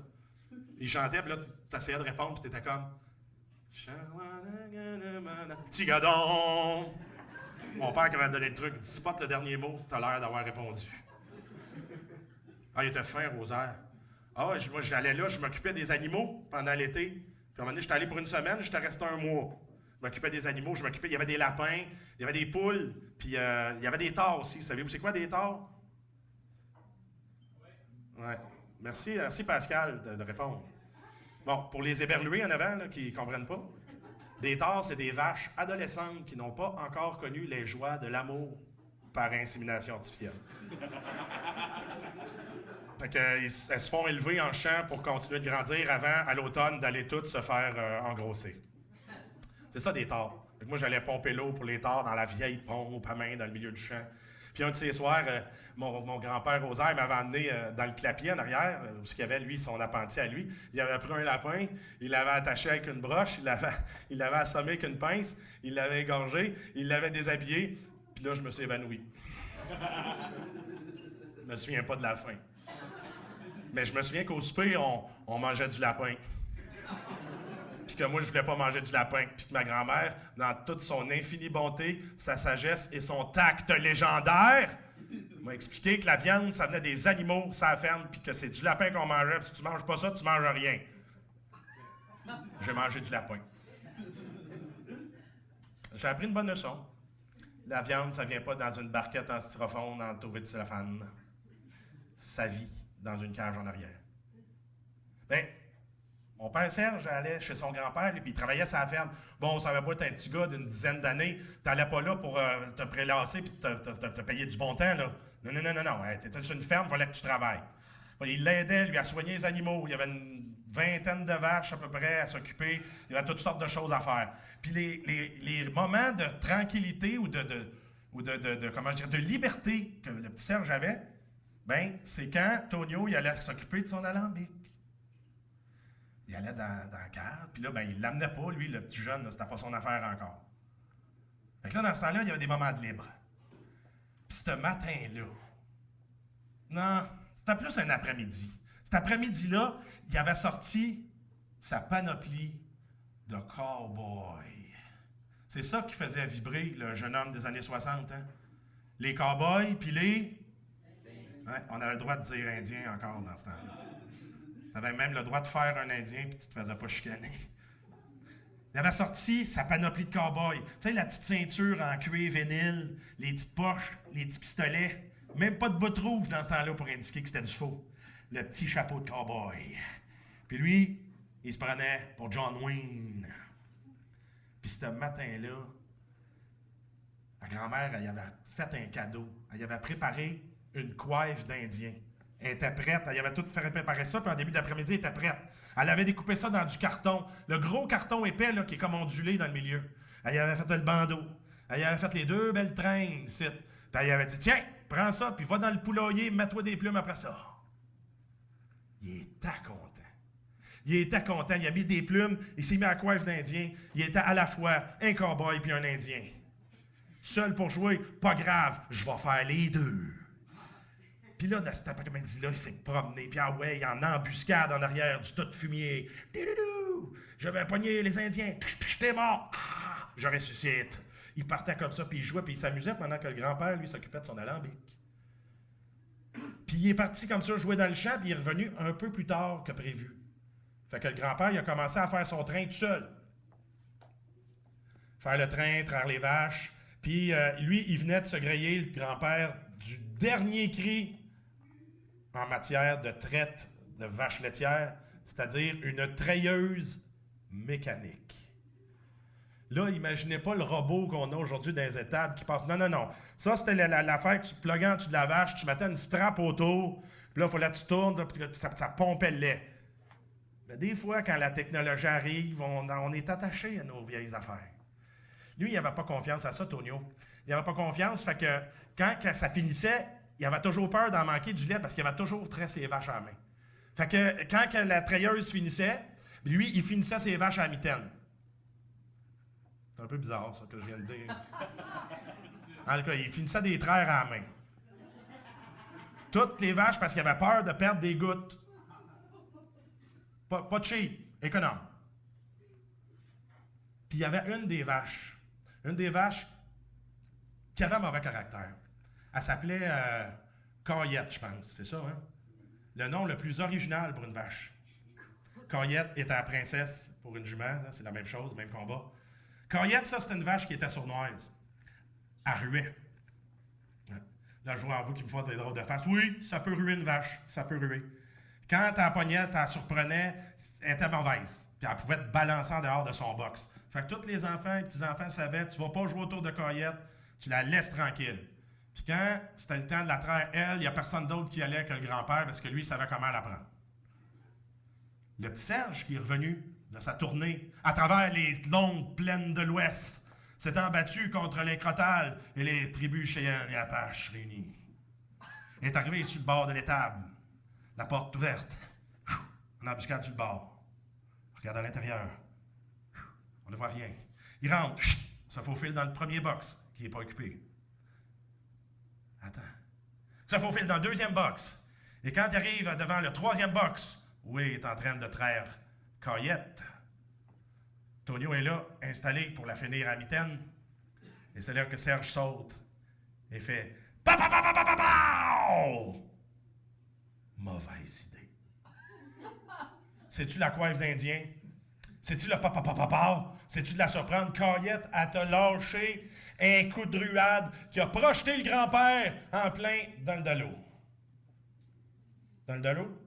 Il chantait, puis là, tu essayais de répondre, puis t'étais comme... Petit gadon! Mon père qui m'avait donné le truc, il dit, si pas le dernier mot, t'as l'air d'avoir répondu. Ah, il était fin, Rosaire. Ah, moi, j'allais là, je m'occupais des animaux pendant l'été. Puis à un moment donné, j'étais allé pour une semaine, j'étais resté un mois. Je m'occupais des animaux, il y avait des lapins, il y avait des poules, puis il y avait des tares aussi. Savez-vous c'est quoi des tares? Ouais. Merci Pascal de répondre. Bon, pour les éberlués en avant là, qui ne comprennent pas, des tares, c'est des vaches adolescentes qui n'ont pas encore connu les joies de l'amour par insémination artificielle. Fait elles se font élever en champ pour continuer de grandir avant, à l'automne, d'aller toutes se faire engrosser. C'est ça des tares. Moi, j'allais pomper l'eau pour les tares dans la vieille pompe à main dans le milieu du champ. Puis un de ces soirs, mon grand-père Rosaire m'avait amené dans le clapier en arrière, où il y avait, lui, son appentis à lui. Il avait pris un lapin, il l'avait attaché avec une broche, il l'avait assommé avec une pince, il l'avait égorgé, il l'avait déshabillé, puis là, je me suis évanoui. Je me souviens pas de la fin. Mais je me souviens qu'au souper, on mangeait du lapin. Puis que moi, je voulais pas manger du lapin. Puis que ma grand-mère, dans toute son infinie bonté, sa sagesse et son tact légendaire, m'a expliqué que la viande, ça venait des animaux, ça ferme, puis que c'est du lapin qu'on mangeait. Puis si tu manges pas ça, tu manges rien. J'ai mangé du lapin. J'ai appris une bonne leçon. La viande, ça vient pas dans une barquette en styrofoam entourée de cellophane. Ça vit dans une cage en arrière. Ben, mon père Serge allait chez son grand-père, puis il travaillait sur la ferme. Bon, ça va pas être un petit gars d'une dizaine d'années. T'allais pas là pour te prélasser puis te payer du bon temps, là. Non. T'étais sur une ferme, il fallait que tu travailles. Il l'aidait, lui, à soigner les animaux. Il y avait une vingtaine de vaches, à peu près, à s'occuper. Il y avait toutes sortes de choses à faire. Puis les moments de tranquillité ou comment je dirais, de liberté que le petit Serge avait, ben, c'est quand Tonio, il allait s'occuper de son alambic. Il allait dans la cave, puis là, ben, il l'amenait pas, lui, le petit jeune, là, c'était pas son affaire encore. Fait que là, dans ce temps-là, il y avait des moments de libre. Puis ce matin-là, non, c'était plus un après-midi. Cet après-midi-là, il avait sorti sa panoplie de cow-boy. C'est ça qui faisait vibrer le jeune homme des années 60, hein? Les cow-boys, puis les... Ouais, on avait le droit de dire indien encore dans ce temps-là. Tu avais même le droit de faire un indien puis tu te faisais pas chicaner. Il avait sorti sa panoplie de cow-boy. Tu sais, la petite ceinture en cuir vinyle, les petites poches, les petits pistolets. Même pas de bout rouge dans ce temps-là pour indiquer que c'était du faux. Le petit chapeau de cow-boy. Puis lui, il se prenait pour John Wayne. Puis ce matin-là, ma grand-mère, elle avait fait un cadeau. Elle avait préparé une coiffe d'Indien. Elle était prête, elle avait tout fait préparer ça, puis en début d'après-midi, elle était prête. Elle avait découpé ça dans du carton. Le gros carton épais, là, qui est comme ondulé dans le milieu. Elle avait fait le bandeau. Elle avait fait les deux belles traînes ici. Puis elle avait dit, tiens, prends ça, puis va dans le poulailler, mets-toi des plumes après ça. Il était content. Il a mis des plumes, il s'est mis à la coiffe d'Indien. Il était à la fois un cow-boy puis un Indien. Seul pour jouer, pas grave, je vais faire les deux. Puis là, dans cet après-midi-là, il s'est promené. Puis ah ouais, en embuscade en arrière du tas de fumier. Je vais pogner les Indiens. J'étais mort. Je ressuscite. Il partait comme ça, puis il jouait, puis il s'amusait pendant que le grand-père, lui, s'occupait de son alambic. Puis il est parti comme ça, jouer dans le champ, puis il est revenu un peu plus tard que prévu. Fait que le grand-père, il a commencé à faire son train tout seul. Faire le train, traire les vaches. Puis lui, il venait de se griller, le grand-père, du dernier cri en matière de traite de vaches laitières, c'est-à-dire une treilleuse mécanique. Là, imaginez pas le robot qu'on a aujourd'hui dans les étables qui passe. Non. Ça, c'était l'affaire que tu pluguais en dessous de la vache, tu mettais une strap autour, puis là, il fallait que tu tournes, puis ça pompait le lait. Mais des fois, quand la technologie arrive, on est attaché à nos vieilles affaires. Lui, il n'avait pas confiance à ça, Tonio. Il n'avait pas confiance, fait que quand ça finissait, il avait toujours peur d'en manquer du lait parce qu'il avait toujours trait ses vaches à la main. Fait que quand la treilleuse finissait, lui, il finissait ses vaches à la mitaine. C'est un peu bizarre, ça, que je viens de dire. En tout cas, il finissait des traires à la main. Toutes les vaches parce qu'il avait peur de perdre des gouttes. Pas cheap, économe. Puis il y avait une des vaches qui avait un mauvais caractère. Elle s'appelait Caillette, je pense, c'est ça, hein? Le nom le plus original pour une vache. Caillette était la princesse pour une jument, hein? C'est la même chose, même combat. Caillette, ça, c'était une vache qui était sournoise. Elle ruait. Là, je vois en vous qui me font des drôles de face. Oui, ça peut ruer une vache. Ça peut ruer. Quand t'en pognais, t'en surprenais, elle était mauvaise. Puis elle pouvait te balancer en dehors de son box. Fait que tous les enfants et petits-enfants savaient, tu vas pas jouer autour de Coyette, tu la laisses tranquille. Puis quand c'était le temps de la traire, elle, il n'y a personne d'autre qui allait que le grand-père parce que lui, il savait comment la prendre. Le petit Serge, qui est revenu de sa tournée à travers les longues plaines de l'Ouest, s'étant battu contre les Crotales et les tribus Cheyennes et Apaches réunies. Il est arrivé sur le bord de l'étable, la porte ouverte, en embuscade sur le bord. Regarde à l'intérieur. On ne voit rien. Il rentre, se faufile dans le premier box, qui n'est pas occupé. Attends. Se faufile dans le deuxième box. Et quand il arrive devant le troisième box, où il est en train de traire Coyette, Tonio est là, installé pour la finir à mitaine. Et c'est là que Serge saute et fait « Pa pa pa pa pa pa pa! » Mauvaise idée. C'est-tu la coiffe d'Indien? C'est-tu le papa? C'est-tu de la surprendre? Coyette, elle t'a lâché un coup de ruade qui a projeté le grand-père en plein dans le dallo. Dans le dallo?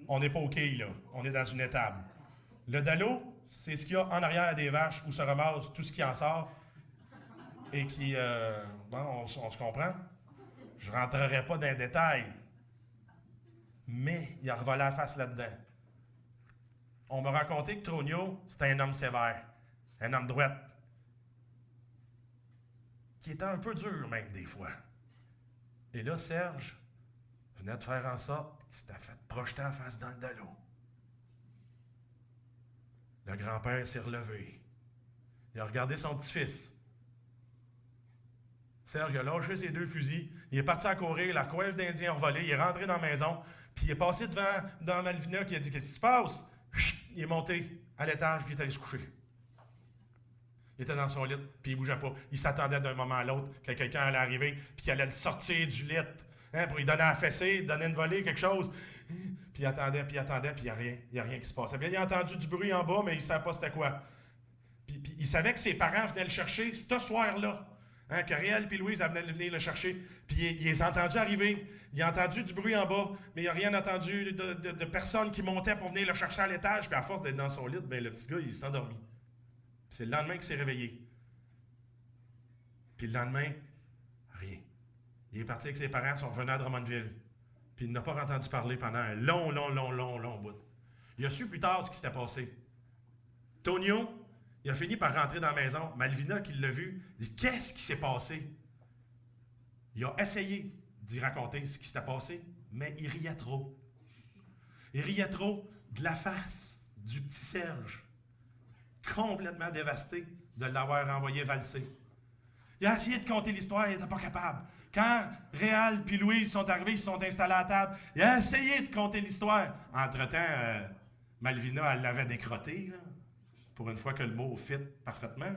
On n'est pas au quai, là. On est dans une étable. Le dallo, c'est ce qu'il y a en arrière des vaches où se ramasse tout ce qui en sort et qui... bon, on se comprend. Je ne rentrerai pas dans les détails. Mais il a revolé la face là-dedans. On m'a raconté que Tonio, c'était un homme sévère, un homme droit, qui était un peu dur même des fois. Et là, Serge venait de faire en sorte qu'il s'était fait projeter en face dans le dallo. Le grand-père s'est relevé. Il a regardé son petit-fils. Serge, il a lâché ses 2 fusils, il est parti à courir, la coiffe d'Indien a revolé, il est rentré dans la maison, puis il est passé dans Malvina qui a dit « Qu'est-ce qui se passe? » Il est monté à l'étage, puis il est allé se coucher. Il était dans son lit, puis il ne bougeait pas. Il s'attendait d'un moment à l'autre que quelqu'un allait arriver, puis qu'il allait le sortir du lit, pour lui donner à fessée, donner une volée, quelque chose. Puis il attendait, puis il n'y a rien qui se passait. Bien, il a entendu du bruit en bas, mais il ne savait pas c'était quoi. Puis il savait que ses parents venaient le chercher ce soir-là. Que Réal et Louise venaient venir le chercher. Puis il les a entendus arriver. Il a entendu du bruit en bas, mais il n'a rien entendu de personne qui montait pour venir le chercher à l'étage. Puis à force d'être dans son lit, ben, le petit gars, il s'est endormi. Puis c'est le lendemain qu'il s'est réveillé. Puis le lendemain, rien. Il est parti avec ses parents, ils sont revenus à Drummondville. Puis il n'a pas entendu parler pendant un long bout. Il a su plus tard ce qui s'était passé. Tonio, il a fini par rentrer dans la maison. Malvina, qui l'a vu, dit « Qu'est-ce qui s'est passé? » Il a essayé d'y raconter ce qui s'était passé, mais il riait trop. Il riait trop de la face du petit Serge, complètement dévasté de l'avoir envoyé valser. Il a essayé de conter l'histoire, il n'était pas capable. Quand Réal et Louise sont arrivés, ils se sont installés à la table, il a essayé de conter l'histoire. Entre-temps, Malvina, elle l'avait décrotté, là. Pour une fois que le mot fit parfaitement.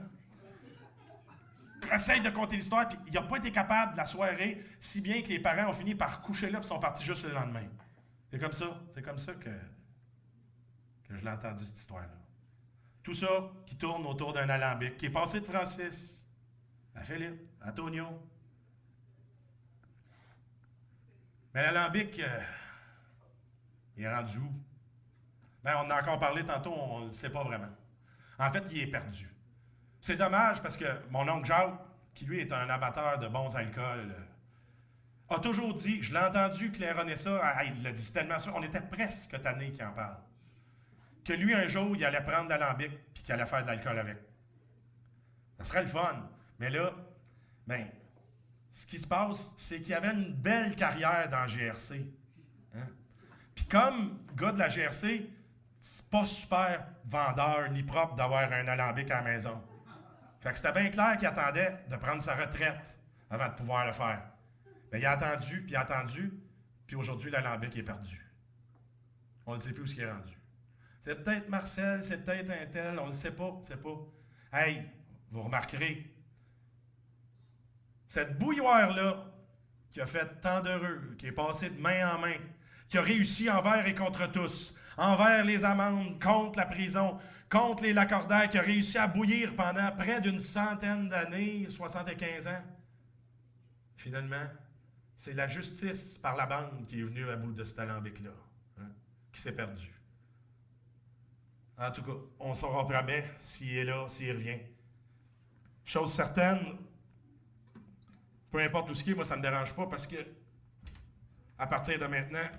Essaye de compter l'histoire, puis il n'a pas été capable de la soirée, si bien que les parents ont fini par coucher là, puis sont partis juste le lendemain. C'est comme ça que je l'ai entendu, cette histoire-là. Tout ça qui tourne autour d'un alambic, qui est passé de Francis à Philippe, à Tonio. Mais l'alambic, il est rendu où? Ben, on en a encore parlé tantôt, on ne le sait pas vraiment. En fait, il est perdu. C'est dommage parce que mon oncle Jacques, qui lui est un amateur de bons alcools, a toujours dit, je l'ai entendu claironner ça, il l'a dit tellement sûr, on était presque tannés qu'il en parle, que lui, un jour, il allait prendre de l'alambic puis qu'il allait faire de l'alcool avec. Ça serait le fun. Mais là, ben, ce qui se passe, c'est qu'il y avait une belle carrière dans la GRC. Hein? Puis comme gars de la GRC, c'est pas super vendeur ni propre d'avoir un alambic à la maison. Fait que c'était bien clair qu'il attendait de prendre sa retraite avant de pouvoir le faire. Mais il a attendu, puis aujourd'hui, l'alambic est perdu. On ne sait plus où il est rendu. C'est peut-être Marcel, c'est peut-être un tel, on ne sait pas, Hey, vous remarquerez, cette bouilloire-là, qui a fait tant d'heureux, qui est passée de main en main, qui a réussi envers et contre tous, envers les amendes, contre la prison, contre les lacordaires, qui a réussi à bouillir pendant près d'une 100aine d'années, 75 ans. Finalement, C'est la justice par la bande qui est venue à bout de cet alambic-là, hein, qui s'est perdu. En tout cas, on ne saura jamais s'il est là, s'il revient. Chose certaine, peu importe où ce qui est, moi, ça ne me dérange pas parce que, à partir de maintenant,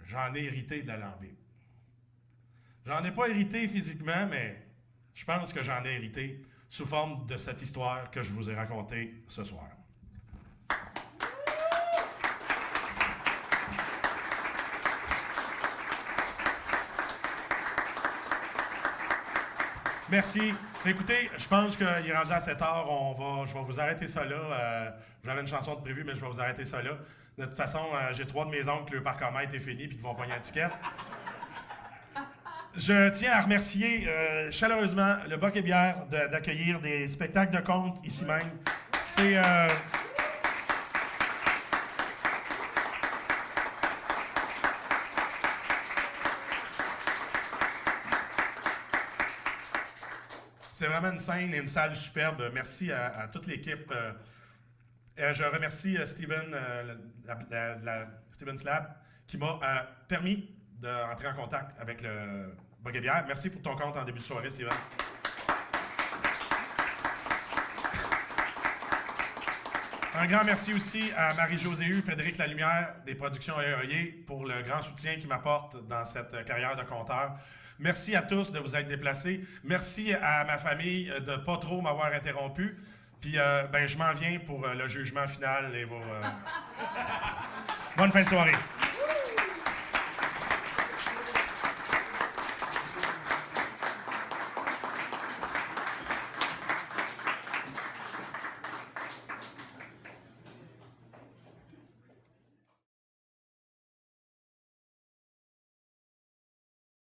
j'en ai hérité de l'alambic. J'en ai pas hérité physiquement, mais je pense que j'en ai hérité sous forme de cette histoire que je vous ai racontée ce soir. Merci. Écoutez, je pense qu'il est rendu à 7 heures. Je vais vous arrêter ça là. J'avais une chanson de prévue, mais je vais vous arrêter ça là. De toute façon, j'ai 3 de mes oncles que le parcomètre est fini et qui vont pogner la ticket. Je tiens à remercier chaleureusement le Boc et Bière d'accueillir des spectacles de contes ici même. C'est vraiment une scène et une salle superbe. Merci à toute l'équipe. Je remercie Steven Slab qui m'a permis d'entrer en contact avec le Boc et Bière. Merci pour ton compte en début de soirée, Steven. Un grand merci aussi à Marie-Josée Hu, Frédéric Lalumière des Productions Ayoyer pour le grand soutien qu'ils m'apportent dans cette carrière de conteur. Merci à tous de vous être déplacés. Merci à ma famille de ne pas trop m'avoir interrompu. Puis, je m'en viens pour le jugement final et vos... Bonne fin de soirée.